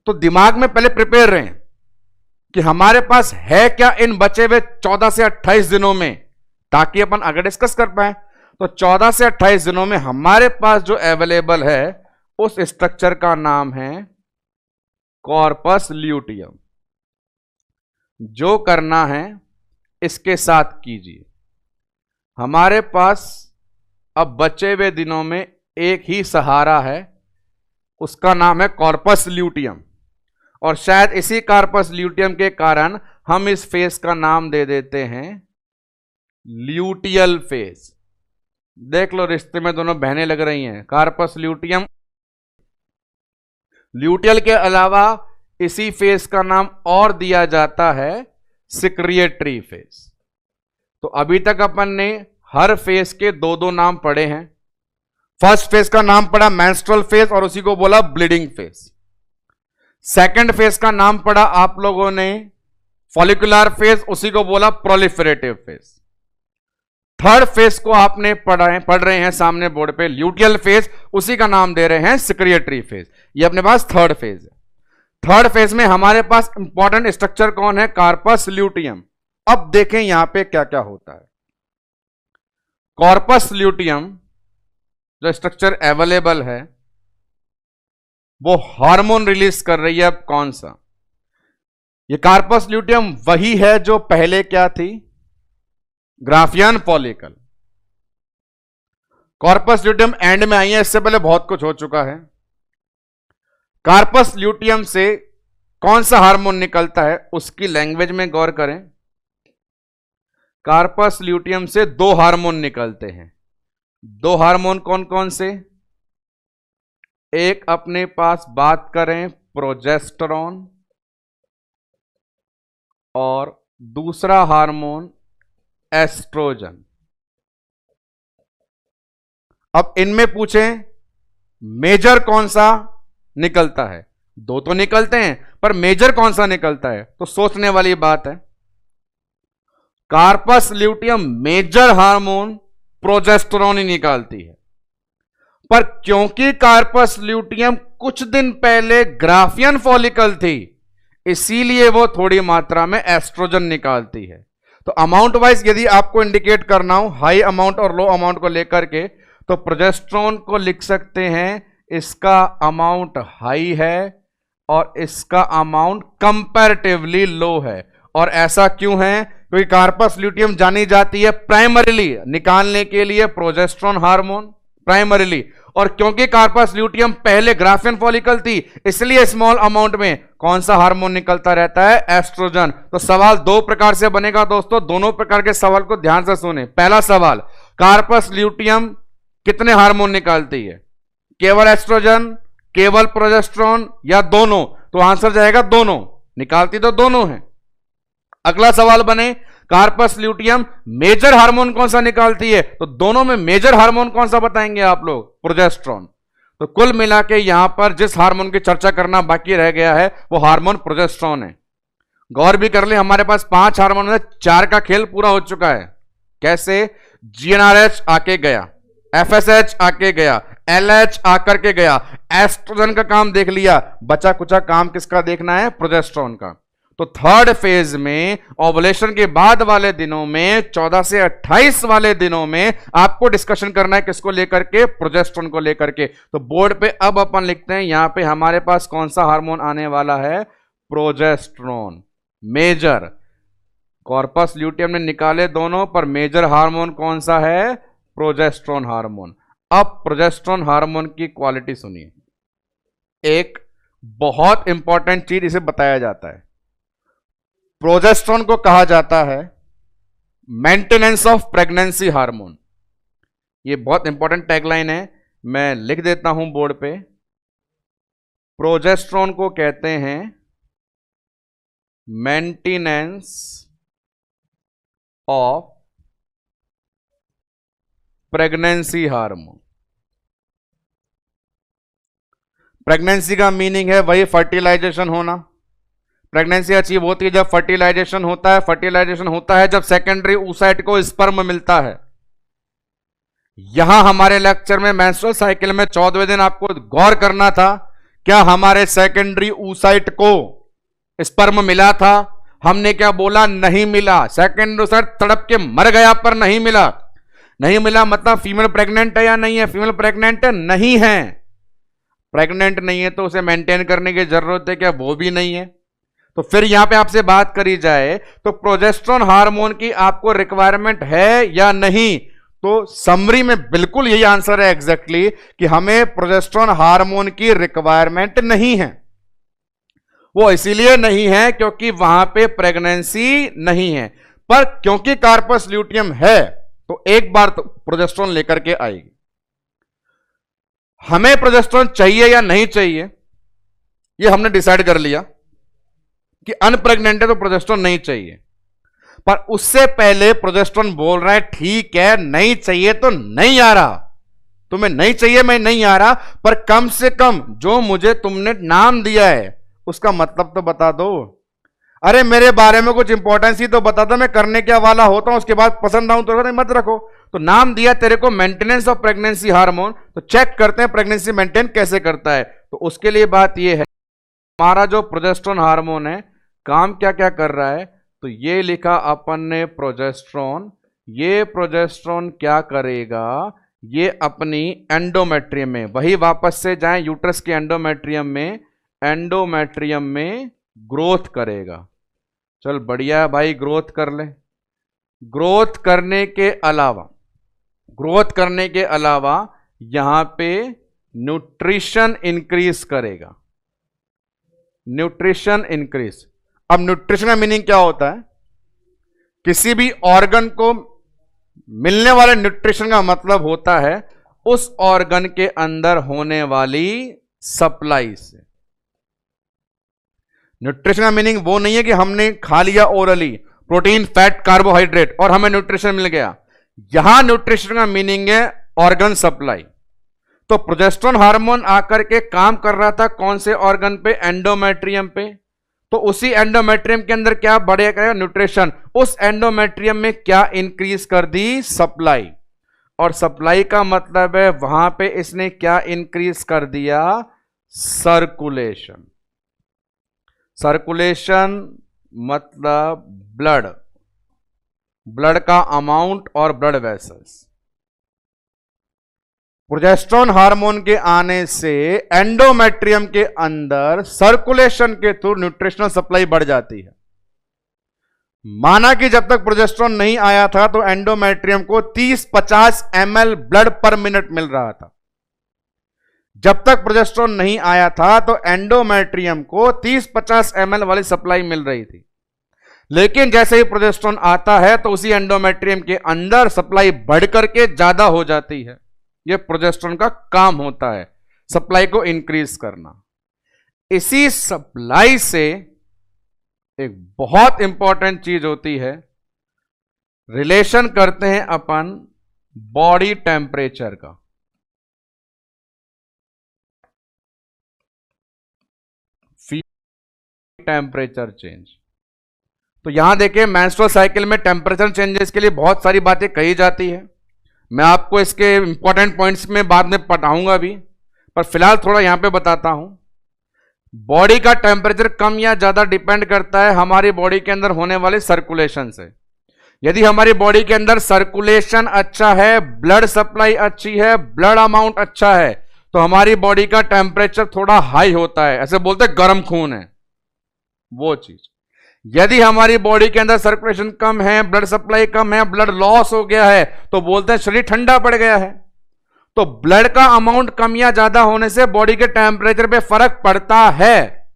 तो दिमाग में पहले प्रिपेयर रहें कि हमारे पास है क्या इन बचे हुए 14 से 28 दिनों में, ताकि अपन आगे डिस्कस कर पाए। तो 14 से 28 दिनों में हमारे पास जो अवेलेबल है उस स्ट्रक्चर का नाम है कॉर्पस ल्यूटियम। जो करना है इसके साथ कीजिए। हमारे पास अब बचे हुए दिनों में एक ही सहारा है, उसका नाम है कॉर्पस ल्यूटियम। और शायद इसी कॉर्पस ल्यूटियम के कारण हम इस फेज का नाम दे देते हैं ल्यूटियल फेज। देख लो, रिश्ते में दोनों बहनें लग रही हैं। कॉर्पस ल्यूटियम, ल्यूटियल के अलावा इसी फेज का नाम और दिया जाता है सिक्रिएटरी फेज। तो अभी तक अपन ने हर फेज के दो दो नाम पढ़े हैं। फर्स्ट फेज का नाम पढ़ा मेंस्ट्रुअल फेज और उसी को बोला ब्लीडिंग फेज। सेकंड फेज का नाम पढ़ा आप लोगों ने फॉलिकुलर फेज, उसी को बोला प्रोलिफरेटिव फेज। थर्ड फेज को आपने पढ़ रहे हैं सामने बोर्ड पे ल्यूटियल फेज, उसी का नाम दे रहे हैं सिक्रिएटरी फेज। ये अपने पास थर्ड फेज है। थर्ड फेज में हमारे पास इंपॉर्टेंट स्ट्रक्चर कौन है? Corpus luteum. अब देखें यहां पे क्या क्या होता है। कॉर्पस ल्यूटियम जो स्ट्रक्चर अवेलेबल है वो हार्मोन रिलीज कर रही है। अब कौन सा? ये कॉर्पस ल्यूटियम वही है जो पहले क्या थी? Graafian follicle. Corpus luteum and में आई है, इससे पहले बहुत कुछ हो चुका है। कॉर्पस ल्यूटियम से कौन सा हार्मोन निकलता है उसकी लैंग्वेज में गौर करें। कॉर्पस ल्यूटियम से दो हार्मोन निकलते हैं, दो हार्मोन कौन कौन से? एक अपने पास बात करें प्रोजेस्टेरॉन, और दूसरा हार्मोन एस्ट्रोजन। अब इनमें पूछें मेजर कौन सा निकलता है? दो तो निकलते हैं, पर मेजर कौन सा निकलता है? तो सोचने वाली बात है। Corpus luteum major hormone progesterone ही निकालती है, पर क्योंकि कार्पस ल्यूटियम कुछ दिन पहले ग्राफियन फॉलिकल थी, इसीलिए वो थोड़ी मात्रा में एस्ट्रोजन निकालती है। तो अमाउंट वाइज यदि आपको इंडिकेट करना हो हाई अमाउंट और लो अमाउंट को लेकर के, तो प्रोजेस्टेरॉन को लिख सकते हैं इसका अमाउंट हाई है और इसका अमाउंट कंपैरेटिवली लो है। और ऐसा क्यों है? क्योंकि कार्पस ल्यूटियम जानी जाती है प्राइमरीली निकालने के लिए प्रोजेस्टेरॉन हार्मोन, प्राइमरीली। और क्योंकि कार्पस ल्यूटियम पहले ग्राफियन फॉलिकल थी, इसलिए स्मॉल अमाउंट में कौन सा हार्मोन निकलता रहता है? एस्ट्रोजन। तो सवाल दो प्रकार से बनेगा दोस्तों, दोनों प्रकार के सवाल को ध्यान से सुने। पहला सवाल, कार्पस ल्यूटियम कितने हार्मोन निकालती है? केवल एस्ट्रोजन, केवल प्रोजेस्टेरॉन, या दोनों? तो आंसर जाएगा दोनों, निकालती तो दोनों है। अगला सवाल बने, कार्पस ल्यूटियम मेजर हार्मोन कौन सा निकालती है? तो दोनों में मेजर हार्मोन कौन सा बताएंगे आप लोग? प्रोजेस्टेरॉन। तो कुल मिला के यहां पर जिस हार्मोन की चर्चा करना बाकी रह गया है वो हार्मोन प्रोजेस्टेरॉन है। गौर भी कर ले, हमारे पास 5 हार्मोन में 4 का खेल पूरा हो चुका है। कैसे? जीएनआरएच आके गया, एफएसएच आके गया, एलएच आकर के गया, एस्ट्रोजन का काम देख लिया, बचा कुचा काम किसका देखना है? प्रोजेस्टेरॉन का। तो थर्ड फेज में ओवुलेशन के बाद वाले दिनों में 14 से 28 वाले दिनों में आपको डिस्कशन करना है किसको लेकर के? प्रोजेस्टेरॉन को लेकर के। तो बोर्ड पे अब अपन लिखते हैं, यहां पे हमारे पास कौन सा हार्मोन आने वाला है? Progesterone major. कॉर्पस ल्यूटियम ने निकाले दोनों, पर मेजर हार्मोन कौन सा है? Progesterone hormone. अब प्रोजेस्टेरॉन हार्मोन की क्वालिटी सुनिए, एक बहुत इंपॉर्टेंट चीज इसे बताया जाता है। प्रोजेस्टेरॉन को कहा जाता है मेंटेनेंस ऑफ प्रेगनेंसी हार्मोन। ये बहुत इंपॉर्टेंट टैगलाइन है, मैं लिख देता हूं बोर्ड पे। प्रोजेस्टेरॉन को कहते हैं maintenance of pregnancy hormone. Pregnancy का मीनिंग है वही फर्टिलाइजेशन होना। प्रेगनेंसी अचीव होती है जब फर्टिलाइजेशन होता है। फर्टिलाइजेशन होता है जब सेकेंडरी oocyte को स्पर्म मिलता है। यहां हमारे लेक्चर में मेंस्ट्रुअल साइकिल में 14वें दिन आपको गौर करना था, क्या हमारे सेकेंडरी oocyte को स्पर्म मिला था? हमने क्या बोला? नहीं मिला। सेकेंडरी oocyte तड़प के मर गया, पर नहीं मिला। नहीं मिला मतलब फीमेल प्रेग्नेंट है या नहीं है? फीमेल प्रेग्नेंट नहीं है। प्रेग्नेंट नहीं है तो उसे मेंटेन करने की जरूरत है क्या? वो भी नहीं है। तो फिर यहां पे आपसे बात करी जाए तो प्रोजेस्टेरॉन हार्मोन की आपको रिक्वायरमेंट है या नहीं? तो समरी में बिल्कुल यही आंसर है एग्जैक्टली कि हमें प्रोजेस्टेरॉन हार्मोन की रिक्वायरमेंट नहीं है। वो इसीलिए नहीं है क्योंकि वहां पे प्रेगनेंसी नहीं है, पर क्योंकि कार्पस ल्यूटियम है तो एक बार तो प्रोजेस्टेरॉन लेकर के आएगी। हमें प्रोजेस्टेरॉन चाहिए या नहीं चाहिए ये हमने डिसाइड कर लिया कि अनप्रेग्नेंट है तो प्रोजेस्टेरॉन नहीं चाहिए, पर उससे पहले प्रोजेस्टेरॉन बोल रहा है ठीक है नहीं चाहिए तो नहीं आ रहा, तुम्हें नहीं चाहिए मैं नहीं आ रहा, पर कम से कम जो मुझे तुमने नाम दिया है उसका मतलब तो बता दो। अरे मेरे बारे में कुछ इंपॉर्टेंस ही तो बता दो, मैं करने क्या वाला होता हूं, उसके बाद पसंद आऊं तो मत रखो। तो नाम दिया तेरे को मेंटेनेंस ऑफ प्रेगनेंसी हार्मोन, तो चेक करते हैं प्रेगनेंसी मेंटेन कैसे करता है। तो उसके लिए बात यह है हमारा जो प्रोजेस्टेरॉन हार्मोन है काम क्या क्या कर रहा है। तो ये लिखा अपन ने प्रोजेस्टेरॉन, ये प्रोजेस्टेरॉन क्या करेगा, ये अपनी एंडोमेट्रियम में, वही वापस से जाएं यूट्रस के एंडोमेट्रियम में ग्रोथ करेगा। चल बढ़िया भाई, ग्रोथ कर ले। ग्रोथ करने के अलावा यहां पे न्यूट्रिशन इंक्रीज करेगा। न्यूट्रिशन इंक्रीज, अब न्यूट्रिशन का मीनिंग क्या होता है? किसी भी ऑर्गन को मिलने वाले न्यूट्रिशन का मतलब होता है उस ऑर्गन के अंदर होने वाली सप्लाई से। न्यूट्रिशन का मीनिंग वो नहीं है कि हमने खा लिया ओरली प्रोटीन, फैट, कार्बोहाइड्रेट और हमें न्यूट्रिशन मिल गया। यहां न्यूट्रिशन का मीनिंग है ऑर्गन सप्लाई। तो प्रोजेस्टेरोन हार्मोन आकर के काम कर रहा था कौन से ऑर्गन पे? एंडोमेट्रियम पे। तो उसी एंडोमेट्रियम के अंदर क्या बढ़ेगा? न्यूट्रिशन। उस एंडोमेट्रियम में क्या इंक्रीज कर दी? सप्लाई। और सप्लाई का मतलब है वहां पे इसने क्या इंक्रीज कर दिया? सर्कुलेशन। सर्कुलेशन मतलब ब्लड, ब्लड का अमाउंट और ब्लड वेसल्स। प्रोजेस्टेरोन हार्मोन के आने से एंडोमेट्रियम के अंदर सर्कुलेशन के थ्रू न्यूट्रिशनल सप्लाई बढ़ जाती है। माना कि जब तक प्रोजेस्टेरोन नहीं आया था तो एंडोमेट्रियम को 30-50 ml ब्लड पर मिनट मिल रहा था। जब तक प्रोजेस्टेरोन नहीं आया था तो एंडोमेट्रियम को 30-50 ml वाली सप्लाई मिल रही थी। लेकिन जैसे ही प्रोजेस्टेरोन आता है तो उसी एंडोमेट्रियम के अंदर सप्लाई बढ़ करके ज्यादा हो जाती है। यह प्रोजेस्टेरोन का काम होता है, सप्लाई को इंक्रीज करना। इसी सप्लाई से एक बहुत इंपॉर्टेंट चीज होती है, रिलेशन करते हैं अपन बॉडी टेम्परेचर का। Temperature change. तो यहां देखिए मेंस्ट्रुअल साइकिल में टेम्परेचर चेंजेस के लिए बहुत सारी बातें कही जाती है। मैं आपको इसके इंपॉर्टेंट पॉइंट्स में बाद में बताऊंगा भी, पर फिलहाल थोड़ा यहां पे बताता हूं। बॉडी का टेम्परेचर कम या ज्यादा डिपेंड करता है हमारी बॉडी के अंदर होने वाले सर्कुलेशन से। यदि हमारी बॉडी के अंदर सर्कुलेशन अच्छा है, ब्लड सप्लाई अच्छी है, ब्लड अमाउंट अच्छा है, तो हमारी बॉडी का टेम्परेचर थोड़ा हाई होता है। ऐसे बोलते हैं गर्म खून है, वो चीज। यदि हमारी बॉडी के अंदर सर्कुलेशन कम है, ब्लड सप्लाई कम है, ब्लड लॉस हो गया है, तो बोलते हैं शरीर ठंडा पड़ गया है। तो ब्लड का अमाउंट कम या ज्यादा होने से बॉडी के टेम्परेचर पे फर्क पड़ता है।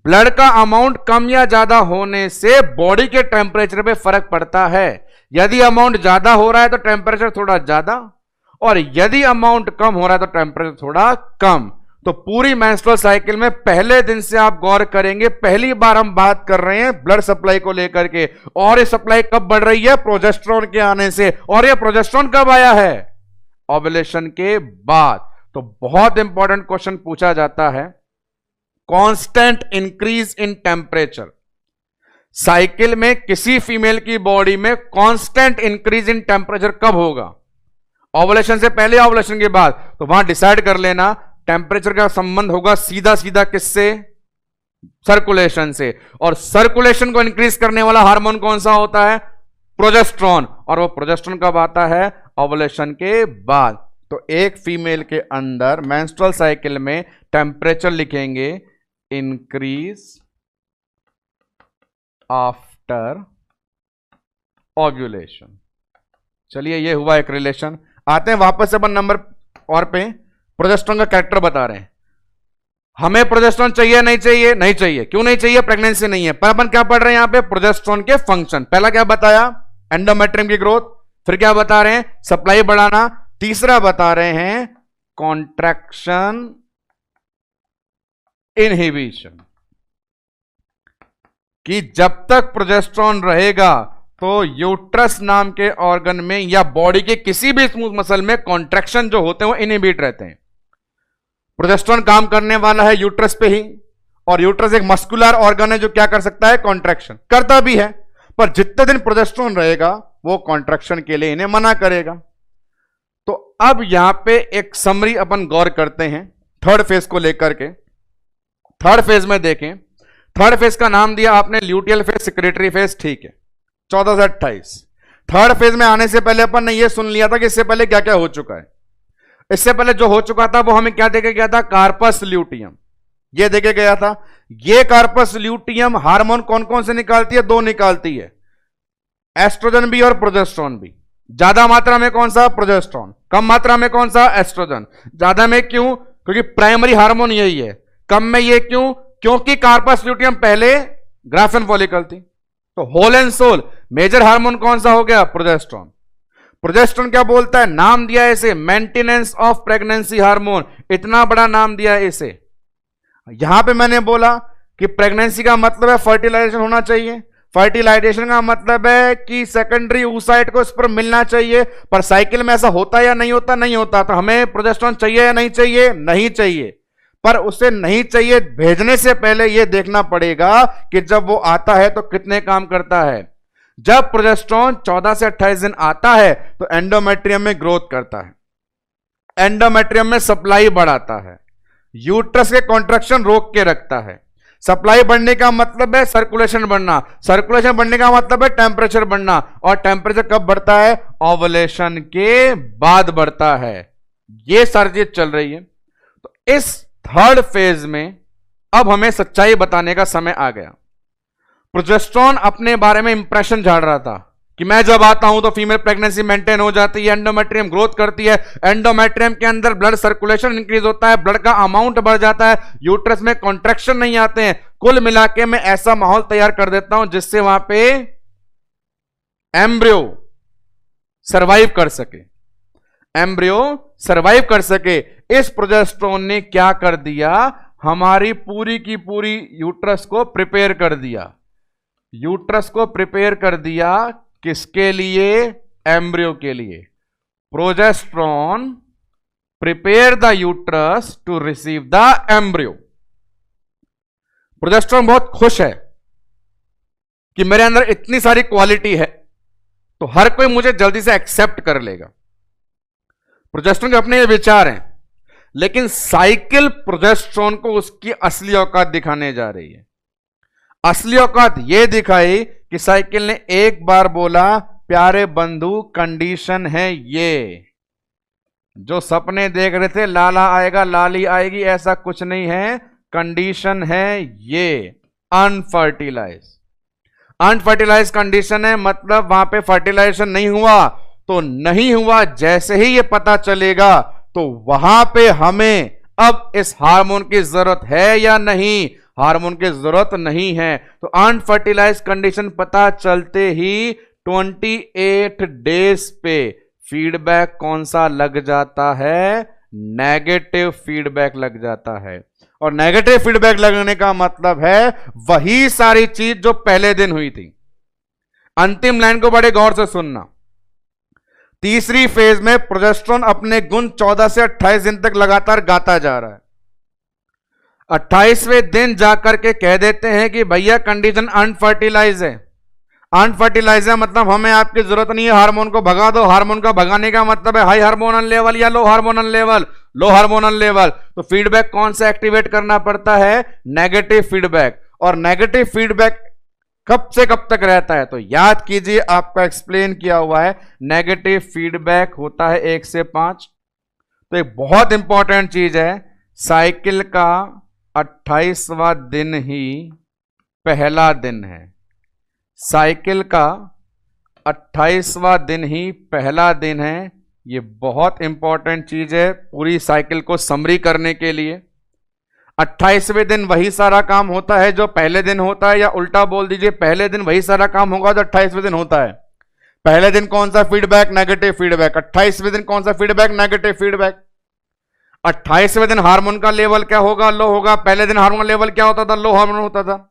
ब्लड का अमाउंट कम या ज्यादा होने से बॉडी के टेम्परेचर पे फर्क पड़ता है। यदि अमाउंट ज्यादा हो रहा है तो टेम्परेचर थोड़ा ज्यादा, और यदि अमाउंट कम हो रहा है तो टेम्परेचर थोड़ा कम। तो पूरी मेंस्ट्रुअल साइकिल में पहले दिन से आप गौर करेंगे, पहली बार हम बात कर रहे हैं ब्लड सप्लाई को लेकर के। और ये सप्लाई कब बढ़ रही है? प्रोजेस्टेरोन के आने से। और ये प्रोजेस्टेरोन कब आया है? ओव्यूलेशन के बाद। तो बहुत इंपॉर्टेंट क्वेश्चन पूछा जाता है, constant increase in temperature. Cycle में किसी फीमेल की बॉडी में कांस्टेंट इंक्रीज इन टेम्परेचर कब होगा? ओव्यूलेशन से पहले, ओव्यूलेशन के बाद? तो वहां डिसाइड कर लेना, टेम्परेचर का संबंध होगा सीधा सीधा किससे? सर्कुलेशन से। और सर्कुलेशन को इंक्रीज करने वाला हार्मोन कौन सा होता है? प्रोजेस्टेरोन। और वो प्रोजेस्टेरोन कब आता है? ओव्यूलेशन के बाद। तो एक फीमेल के अंदर मेंस्ट्रुअल साइकिल में टेम्परेचर लिखेंगे इंक्रीज आफ्टर ओव्यूलेशन। चलिए, ये हुआ एक रिलेशन। आते हैं वापस अपन नंबर और पे। प्रोजेस्टेरोन का कैरेक्टर बता रहे हैं। हमें प्रोजेस्टेरोन चाहिए नहीं चाहिए? नहीं चाहिए। क्यों नहीं चाहिए? प्रेगनेंसी नहीं है। पर अपन क्या पढ़ रहे हैं यहां पे? प्रोजेस्टेरोन के फंक्शन। पहला क्या बताया? एंडोमेट्रियम की ग्रोथ। फिर क्या बता रहे हैं? सप्लाई बढ़ाना। तीसरा बता रहे हैं कॉन्ट्रैक्शन इनहिबिशन, कि जब तक प्रोजेस्टेरोन रहेगा तो यूट्रस नाम के ऑर्गन में या बॉडी के किसी भी स्मूथ मसल में कॉन्ट्रैक्शन जो होते हैं वो इनहिबिट रहते हैं। प्रोजेस्टेरोन काम करने वाला है यूट्रस पे ही, और यूट्रस एक मस्कुलर ऑर्गन है जो क्या कर सकता है? कॉन्ट्रैक्शन करता भी है। पर जितने दिन प्रोजेस्टेरोन रहेगा वो कॉन्ट्रैक्शन के लिए इन्हें मना करेगा। तो अब यहां पे एक समरी अपन गौर करते हैं थर्ड फेज को लेकर के। थर्ड फेज में देखें, थर्ड फेज का नाम दिया आपने ल्यूटियल फेज, सेक्रेटरी फेज, ठीक है, 14 से 28। थर्ड फेज में आने से पहले अपन ने यह सुन लिया था कि इससे पहले क्या क्या हो चुका है। इससे पहले जो हो चुका था वो हमें क्या देके गया था? कार्पस ल्यूटियम, ये देके गया था। ये कार्पस ल्यूटियम हार्मोन कौन कौन से निकालती है? 2 निकालती है, एस्ट्रोजन भी और प्रोजेस्टेरोन भी। ज्यादा मात्रा में कौन सा? प्रोजेस्टेरोन। कम मात्रा में कौन सा? एस्ट्रोजन। ज्यादा में क्यों? क्योंकि प्राइमरी हार्मोन यही है। कम में ये क्यों? क्योंकि कार्पस ल्यूटियम पहले ग्राफेन फॉलिकल थी। तो whole and sole major hormone कौन सा हो गया? प्रोजेस्टेरोन। प्रोजेस्टेरोन क्या बोलता है, नाम दिया है इसे मेंटेनेंस ऑफ प्रेगनेंसी हार्मोन, इतना बड़ा नाम दिया है इसे। यहां पे मैंने बोला कि प्रेगनेंसी का मतलब है फर्टिलाइजेशन होना चाहिए, फर्टिलाइजेशन का मतलब है कि सेकेंडरी oocyte को इस पर मिलना चाहिए, पर साइकिल में ऐसा होता है या नहीं होता, नहीं होता। तो हमें प्रोजेस्टेरोन चाहिए या नहीं चाहिए, नहीं चाहिए। पर उसे नहीं चाहिए भेजने से पहले यह देखना पड़ेगा कि जब वो आता है तो कितने काम करता है। जब प्रोजेस्टेरोन 14 से 28 दिन आता है तो एंडोमेट्रियम में ग्रोथ करता है, एंडोमेट्रियम में सप्लाई बढ़ाता है, यूट्रस के कॉन्ट्रैक्शन रोक के रखता है। सप्लाई बढ़ने का मतलब है सर्कुलेशन बढ़ना, सर्कुलेशन बढ़ने का मतलब है टेम्परेचर बढ़ना, और टेम्परेचर कब बढ़ता है, ओवुलेशन के बाद बढ़ता है। ये सारी चीज चल रही है। तो इस थर्ड फेज में अब हमें सच्चाई बताने का समय आ गया। प्रोजेस्टेरोन अपने बारे में इंप्रेशन झाड़ रहा था कि मैं जब आता हूं तो फीमेल प्रेगनेंसी मेंटेन हो जाती है, एंडोमेट्रियम ग्रोथ करती है, एंडोमेट्रियम के अंदर ब्लड सर्कुलेशन इंक्रीज होता है, ब्लड का अमाउंट बढ़ जाता है, यूट्रस में कॉन्ट्रैक्शन नहीं आते हैं। कुल मिला के मैं ऐसा माहौल तैयार कर देता हूं जिससे वहां पे एम्ब्रियो सर्वाइव कर सके, एम्ब्रियो सर्वाइव कर सके। इस प्रोजेस्टेरोन ने क्या कर दिया, हमारी पूरी की पूरी यूट्रस को प्रिपेयर कर दिया, यूट्रस को प्रिपेयर कर दिया किसके लिए, एम्ब्रियो के लिए। Progesterone prepare the uterus to receive the embryo. Progesterone बहुत खुश है कि मेरे अंदर इतनी सारी क्वालिटी है तो हर कोई मुझे जल्दी से एक्सेप्ट कर लेगा। प्रोजेस्टेरोन के अपने ये विचार हैं, लेकिन साइकिल प्रोजेस्टेरोन को उसकी असली औकात दिखाने जा रही है। असली औकात यह दिखाई कि साइकिल ने एक बार बोला, प्यारे बंधु कंडीशन है ये, जो सपने देख रहे थे लाला आएगा लाली आएगी, ऐसा कुछ नहीं है, कंडीशन है ये अनफर्टिलाइज। अनफर्टिलाइज कंडीशन है, मतलब वहां पे फर्टिलाइजेशन नहीं हुआ तो नहीं हुआ। जैसे ही ये पता चलेगा तो वहां पे हमें अब इस हार्मोन की जरूरत है या नहीं, हार्मोन की जरूरत नहीं है। तो अनफर्टिलाइज कंडीशन पता चलते ही 28 डेज पे फीडबैक कौन सा लग जाता है, नेगेटिव फीडबैक लग जाता है। और नेगेटिव फीडबैक लगने का मतलब है वही सारी चीज जो पहले दिन हुई थी। अंतिम लाइन को बड़े गौर से सुनना। तीसरी फेज में प्रोजेस्टेरोन अपने गुण 14 से 28 दिन तक लगातार गाता जा रहा है। 28वें दिन जाकर के कह देते हैं कि भैया कंडीशन अनफर्टिलाइज है। अनफर्टिलाइज है मतलब हमें आपकी जरूरत नहीं है, हार्मोन को भगा दो। हार्मोन का भगाने का मतलब है हाई हार्मोनल लेवल या लो हार्मोनल लेवल, लो हार्मोनल लेवल। तो फीडबैक कौन सा एक्टिवेट करना पड़ता है, नेगेटिव फीडबैक। और नेगेटिव फीडबैक कब से कब तक रहता है, तो याद कीजिए आपका एक्सप्लेन किया हुआ है, नेगेटिव फीडबैक होता है 1 से 5। तो एक बहुत इंपॉर्टेंट चीज है, साइकिल का 28वां दिन ही पहला दिन है। साइकिल का 28वां दिन ही पहला दिन है। ये बहुत इंपॉर्टेंट चीज है पूरी साइकिल को समरी करने के लिए। 28वें दिन वही सारा काम होता है जो पहले दिन होता है, या उल्टा बोल दीजिए पहले दिन वही सारा काम होगा जो 28वें दिन होता है। पहले दिन कौन सा फीडबैक, नेगेटिव फीडबैक। 28वें दिन कौन सा फीडबैक, नेगेटिव फीडबैक। 28वें दिन हार्मोन का लेवल क्या होगा, लो होगा। पहले दिन हार्मोन लेवल क्या होता था, लो हार्मोन होता था।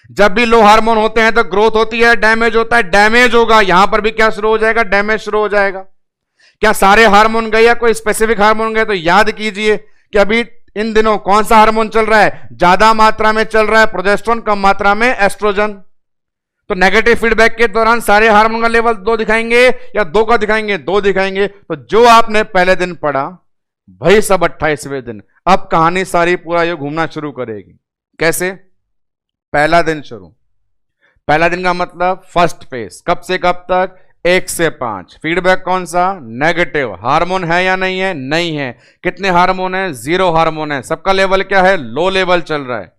जब भी लो हार्मोन होते हैं तो ग्रोथ होती है, डैमेज होता है, डैमेज होगा। यहां पर भी क्या शुरू हो जाएगा, डैमेज शुरू हो जाएगा। क्या सारे हार्मोन गए या कोई स्पेसिफिक हार्मोन गए, तो याद कीजिए कि अभी इन दिनों कौन सा हार्मोन चल रहा है, ज्यादा मात्रा में चल रहा है प्रोजेस्टेरोन, कम मात्रा में एस्ट्रोजन। तो नेगेटिव फीडबैक के दौरान सारे हार्मोन का लेवल 2 दिखाएंगे या 2 का दिखाएंगे, 2 दिखाएंगे। तो जो आपने पहले दिन पढ़ा वही सब 28वें दिन। अब कहानी सारी पूरा ये घूमना शुरू करेगी। कैसे, पहला दिन शुरू। पहला दिन का मतलब फर्स्ट फेज, कब से कब तक, 1 से 5। फीडबैक कौन सा, नेगेटिव। हार्मोन है या नहीं है, नहीं है। कितने हार्मोन है, 0 हार्मोन है। सबका लेवल क्या है, लो लेवल चल रहा है।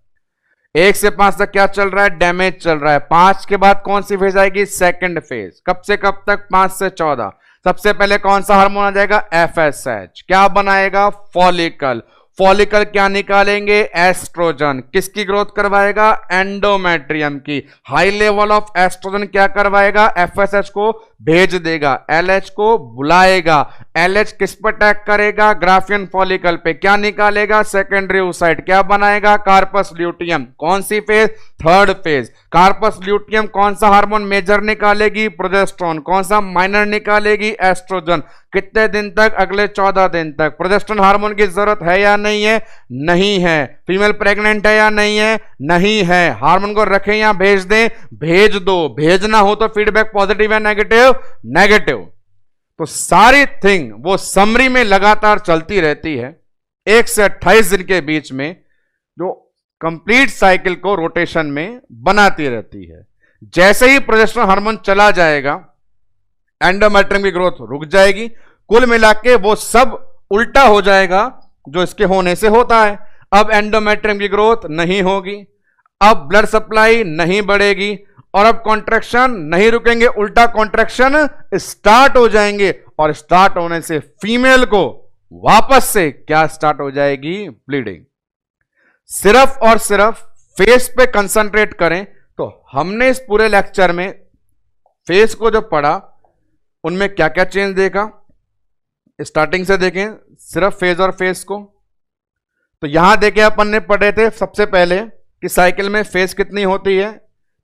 1 से 5 तक क्या चल रहा है, डैमेज चल रहा है। 5 के बाद कौन सी फेज आएगी, सेकंड फेज। कब से कब तक, 5 से 14। सबसे पहले कौन सा हार्मोन आ जाएगा, FSH। क्या बनाएगा, फॉलिकल। फॉलिकल क्या निकालेंगे, एस्ट्रोजन। किसकी ग्रोथ करवाएगा, एंडोमेट्रियम की। हाई लेवल ऑफ एस्ट्रोजन क्या करवाएगा, FSH को भेज देगा, LH को बुलाएगा, LH किस पर अटैक करेगा, ग्राफियन फॉलिकल पे, क्या निकालेगा, सेकेंडरी oocyte, क्या बनाएगा, कार्पस ल्यूटियम। कौन सी phase, third phase. Corpus luteum कौन सा हार्मोन मेजर निकालेगी, प्रोजेस्टेरोन, कौन सा माइनर निकालेगी, एस्ट्रोजन। कितने दिन तक, अगले 14 दिन तक। प्रोजेस्टेरोन हार्मोन की जरूरत है या नहीं है, नहीं है। फीमेल प्रेग्नेंट है या नहीं है, नहीं है। हार्मोन को रखें या भेज दें, भेज दो। भेजना हो तो फीडबैक पॉजिटिव या नेगेटिव, नेगेटिव। तो सारी थिंग वो समरी में लगातार चलती रहती है 1 से 28 दिन के बीच में, जो कंप्लीट साइकिल को रोटेशन में बनाती रहती है। जैसे ही प्रोजेस्टेरोन हार्मोन चला जाएगा, एंडोमेट्रियम की ग्रोथ रुक जाएगी। कुल मिला के वो सब उल्टा हो जाएगा जो इसके होने से होता है। अब एंडोमेट्रियम की ग्रोथ नहीं होगी, अब ब्लड सप्लाई नहीं बढ़ेगी, और अब कॉन्ट्रैक्शन नहीं रुकेंगे, उल्टा कॉन्ट्रैक्शन स्टार्ट हो जाएंगे। और स्टार्ट होने से फीमेल को वापस से क्या स्टार्ट हो जाएगी, ब्लीडिंग। सिर्फ और सिर्फ फेस पे कंसंट्रेट करें तो हमने इस पूरे लेक्चर में फेस को जो पढ़ा उनमें क्या क्या चेंज देखा, स्टार्टिंग से देखें सिर्फ फेज और फेस को। तो यहां देखे अपन ने पढ़े थे सबसे पहले कि साइकिल में फेज कितनी होती है।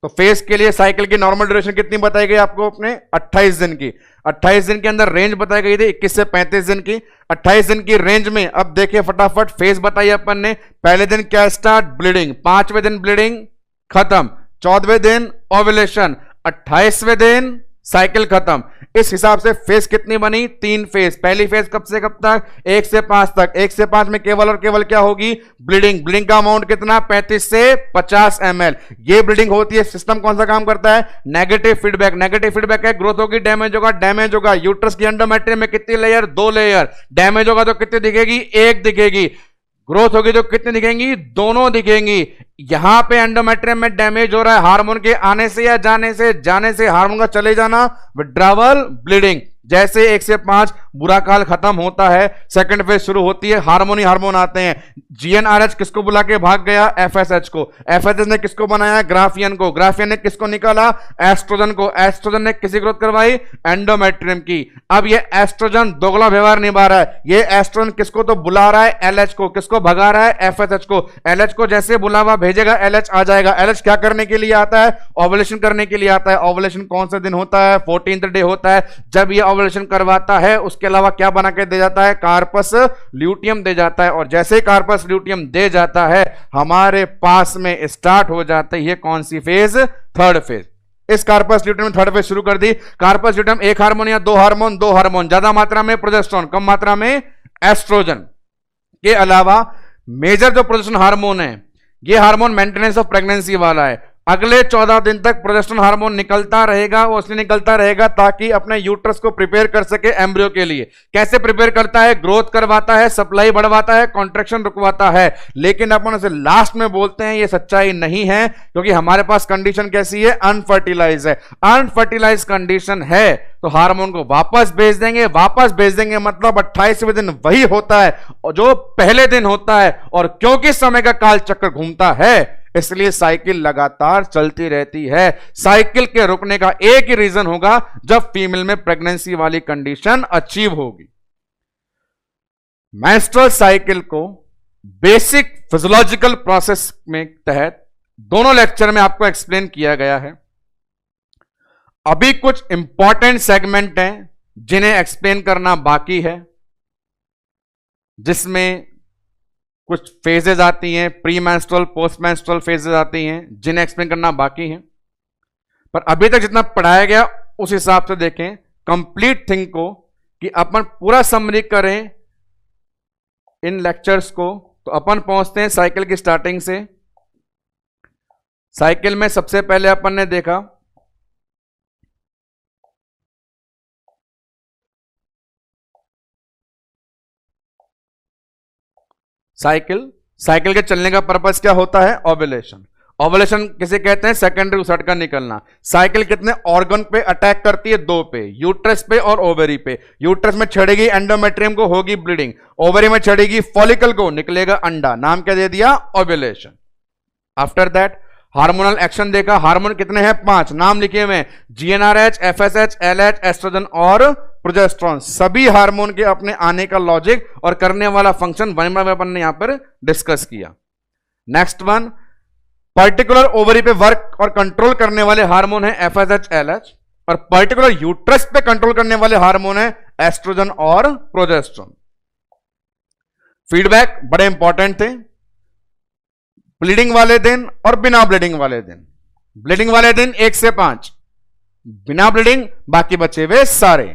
तो फेज के लिए साइकिल की नॉर्मल ड्यूरेशन कितनी बताई गई आपको, अपने 28 दिन की। 28 दिन के अंदर रेंज बताई गई थी 21 से 35 दिन की। 28 दिन की रेंज में अब देखिए फटाफट फेज बताइए अपन ने। पहले दिन क्या स्टार्ट, ब्लीडिंग। 5वें दिन ब्लीडिंग खत्म, 14वें दिन ओव्यूलेशन, 28वें दिन साइकिल खत्म। इस हिसाब से फेज कितनी बनी, 3 फेज। पहली फेज कब से कब तक, 1 से 5 तक। 1 से 5 में केवल और केवल क्या होगी, ब्लीडिंग। ब्लीडिंग का अमाउंट कितना, 35 से 50 ml। ये ब्लीडिंग होती है। सिस्टम कौन सा काम करता है, नेगेटिव फीडबैक। नेगेटिव फीडबैक है, ग्रोथ होगी, डैमेज होगा, डैमेज होगा। यूट्रस की एंडोमेट्रियम में कितनी लेयर, 2 लेयर। डैमेज होगा तो कितनी दिखेगी, 1 दिखेगी। ग्रोथ होगी तो कितनी दिखेंगी, दोनों दिखेंगी। यहां पे एंडोमेट्रियम में डैमेज हो रहा है हार्मोन के आने से या जाने से, जाने से हार्मोन का चले जाना, विड्रावल, ब्लीडिंग। जैसे 1 से 5 बुरा काल खत्म होता है, सेकंड फेज शुरू होती है, हार्मोन ही हार्मोन आते हैं। GnRH किसको बुला के भाग गया, FSH को। FSH ने किसको बनाया, ग्राफियन को। ग्राफियन ने किसको निकाला, एस्ट्रोजन को। एस्ट्रोजन ने किसी ग्रोथ करवाई, एंडोमेट्रियम की। अब ये एस्ट्रोजन दोगला व्यवहार निभा रहा है। ये एस्ट्रोजन किसको तो बुला रहा है, LH को। किसको भगा रहा है, FSH को। LH को जैसे बुलावा भेजेगा, LH आ जाएगा। LH क्या करने के लिए आता है, ओवुलेशन करने के लिए आता है। ओवुलेशन कौन सा दिन होता है, 14th डे होता है। जब ये ओवुलेशन करवाता है, उसके अलावा क्या बना के दे जाता है, कार्पस ल्यूटियम दे जाता है। और जैसे ही कार्पस ल्यूटियम दे जाता है, हमारे पास में स्टार्ट हो जाती है कौन सी फेज, थर्ड फेज। इस कार्पस ल्यूटियम में थर्ड फेज शुरू कर दी। कार्पस ल्यूटियम 1 हार्मोन या 2 हार्मोन, 2 हार्मोन। ज्यादा मात्रा में प्रोजेस्टेरोन, कम मात्रा में एस्ट्रोजन। के अलावा मेजर जो प्रोजेस्टेरोन हार्मोन है, ये हार्मोन मेंटेनेंस ऑफ प्रेगनेंसी वाला है। अगले 14 दिन तक प्रोजेस्टेरोन हार्मोन निकलता रहेगा। वो इसलिए निकलता रहेगा ताकि अपने यूट्रस को प्रिपेयर कर सके एम्ब्रियो के लिए। कैसे प्रिपेयर करता है, ग्रोथ करवाता है, सप्लाई बढ़वाता है, कॉन्ट्रैक्शन रुकवाता है। लेकिन अपन उसे लास्ट में बोलते हैं ये सच्चाई नहीं है, क्योंकि हमारे पास कंडीशन कैसी है, अनफर्टिलाइज है। अनफर्टिलाइज कंडीशन है तो हार्मोन को वापस भेज देंगे। वापस भेज देंगे मतलब 28वें दिन वही होता है जो पहले दिन होता है। और क्योंकि समय का काल चक्र घूमता है, इसलिए साइकिल लगातार चलती रहती है। साइकिल के रुकने का एक ही रीजन होगा, जब फीमेल में प्रेगनेंसी वाली कंडीशन अचीव होगी। मेंस्ट्रुअल साइकिल को बेसिक फिजियोलॉजिकल प्रोसेस में तहत दोनों लेक्चर में आपको एक्सप्लेन किया गया है। अभी कुछ इंपॉर्टेंट सेगमेंट हैं जिन्हें एक्सप्लेन करना बाकी है, जिसमें कुछ फेजेस आती हैं, pre menstrual, post menstrual phases आती हैं, जिन्हें एक्सप्लेन करना बाकी है। पर अभी तक जितना पढ़ाया गया उस हिसाब से देखें कंप्लीट थिंग को, कि अपन पूरा समरी करें इन लेक्चर्स को, तो अपन पहुंचते हैं साइकिल की स्टार्टिंग से। साइकिल में सबसे पहले अपन ने देखा साइकिल के चलने का पर्पस क्या होता है, ओव्यूलेशन। ओव्यूलेशन किसे कहते हैं, सेकेंडरी oocyte का निकलना। साइकिल कितने ऑर्गन पे अटैक करती है, 2 पे, यूट्रस पे और ओवरी पे। यूट्रस में छड़ेगी एंडोमेट्रियम को, होगी ब्लीडिंग। ओवरी में छड़ेगी फॉलिकल को, निकलेगा अंडा। नाम क्या दे दिया, ovulation. After that hormonal action देखा, हार्मोन कितने हैं 5, नाम लिखे हुए हैं, जीएनआरएच, एफएसएच, एलएच, एस्ट्रोजन और प्रोजेस्टेरोन। सभी हार्मोन के अपने आने का लॉजिक और करने वाला फंक्शन वन बाय वन अपन ने यहां पर डिस्कस किया। नेक्स्ट वन, पर्टिकुलर ओवरी पे वर्क और कंट्रोल करने वाले हार्मोन है एफएसएच, एलएच, और पर्टिकुलर यूट्रस पे कंट्रोल करने वाले हार्मोन है एस्ट्रोजन और प्रोजेस्टेरोन। फीडबैक बड़े इंपॉर्टेंट थे, ब्लीडिंग वाले दिन और बिना ब्लीडिंग वाले दिन। ब्लीडिंग वाले दिन 1 से 5, बिना ब्लीडिंग बाकी बचे हुए सारे।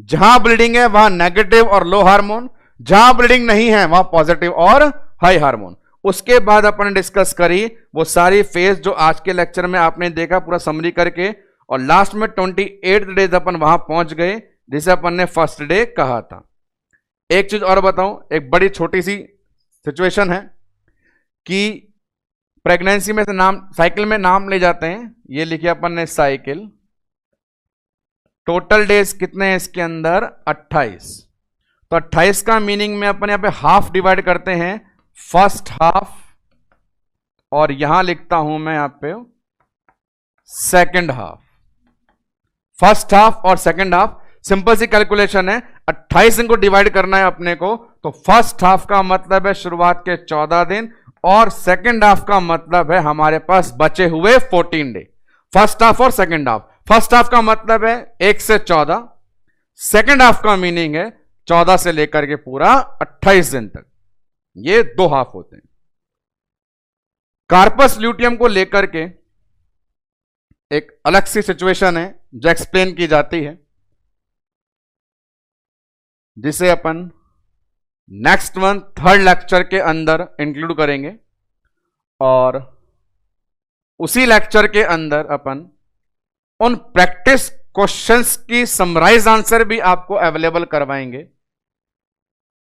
जहां ब्लीडिंग है वहां नेगेटिव और लो हार्मोन, जहां ब्लीडिंग नहीं है वहां पॉजिटिव और हाई हार्मोन। उसके बाद अपन डिस्कस करी वो सारी फेज जो आज के लेक्चर में आपने देखा पूरा समरी करके, और लास्ट में 28 डेज अपन वहां पहुंच गए जिसे अपन ने फर्स्ट डे कहा था। एक चीज और बताऊं, एक बड़ी छोटी सी सिचुएशन है कि प्रेगनेंसी में से नाम साइकिल में नाम ले जाते हैं, ये लिखे अपन ने साइकिल, टोटल डेज कितने हैं इसके अंदर 28। तो 28 का मीनिंग में अपन यहां पे हाफ डिवाइड करते हैं, फर्स्ट हाफ, और यहां लिखता हूं मैं यहां पे सेकंड हाफ। फर्स्ट हाफ और सेकंड हाफ, सिंपल सी कैलकुलेशन है, 28 इनको डिवाइड करना है अपने को। तो फर्स्ट हाफ का मतलब है शुरुआत के 14 दिन, और सेकंड हाफ का मतलब है हमारे पास बचे हुए 14 डे। फर्स्ट हाफ और सेकंड हाफ, फर्स्ट हाफ का मतलब है 1 से 14, सेकंड हाफ का मीनिंग है 14 से लेकर के पूरा 28 दिन तक, ये 2 हाफ होते हैं। कार्पस ल्यूटियम को लेकर के एक अलग सी सिचुएशन है जो एक्सप्लेन की जाती है, जिसे अपन नेक्स्ट मंथ 3rd लेक्चर के अंदर इंक्लूड करेंगे, और उसी लेक्चर के अंदर अपन उन प्रैक्टिस क्वेश्चंस की समराइज आंसर भी आपको अवेलेबल करवाएंगे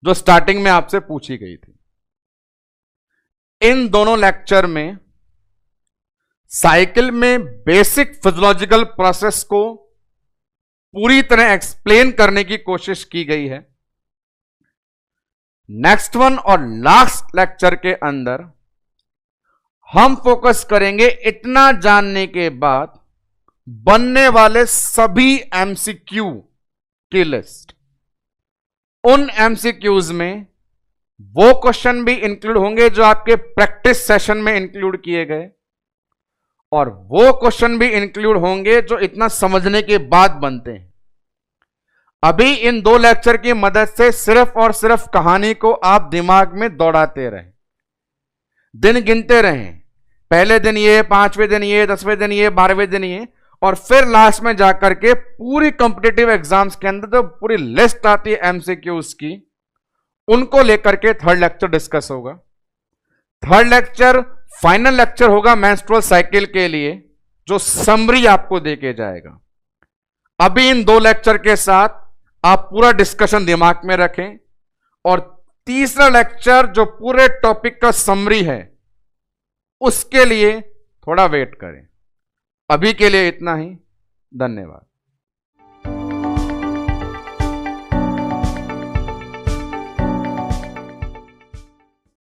जो स्टार्टिंग में आपसे पूछी गई थी। इन दोनों लेक्चर में साइकिल में बेसिक फिजियोलॉजिकल प्रोसेस को पूरी तरह एक्सप्लेन करने की कोशिश की गई है। नेक्स्ट वन और लास्ट लेक्चर के अंदर हम फोकस करेंगे इतना जानने के बाद बनने वाले सभी एमसीक्यू की लिस्ट। उन एमसीक्यूज में वो क्वेश्चन भी इंक्लूड होंगे जो आपके प्रैक्टिस सेशन में इंक्लूड किए गए, और वो क्वेश्चन भी इंक्लूड होंगे जो इतना समझने के बाद बनते हैं। अभी इन 2 लेक्चर की मदद से सिर्फ और सिर्फ कहानी को आप दिमाग में दौड़ाते रहें, दिन गिनते रहें, पहले दिन ये, 5वें दिन ये, 10वें दिन ये, 12वें दिन ये, और फिर लास्ट में जाकर के पूरी कॉम्पिटिटिव एग्जाम्स के अंदर जो पूरी लिस्ट आती है एमसीक्यूज की, उनको लेकर के 3rd लेक्चर डिस्कस होगा। 3rd लेक्चर फाइनल लेक्चर होगा मेंस्ट्रुअल साइकिल के लिए, जो समरी आपको देके जाएगा। अभी इन 2 लेक्चर के साथ आप पूरा डिस्कशन दिमाग में रखें, और तीसरा लेक्चर जो पूरे टॉपिक का समरी है उसके लिए थोड़ा वेट करें। अभी के लिए इतना ही, धन्यवाद।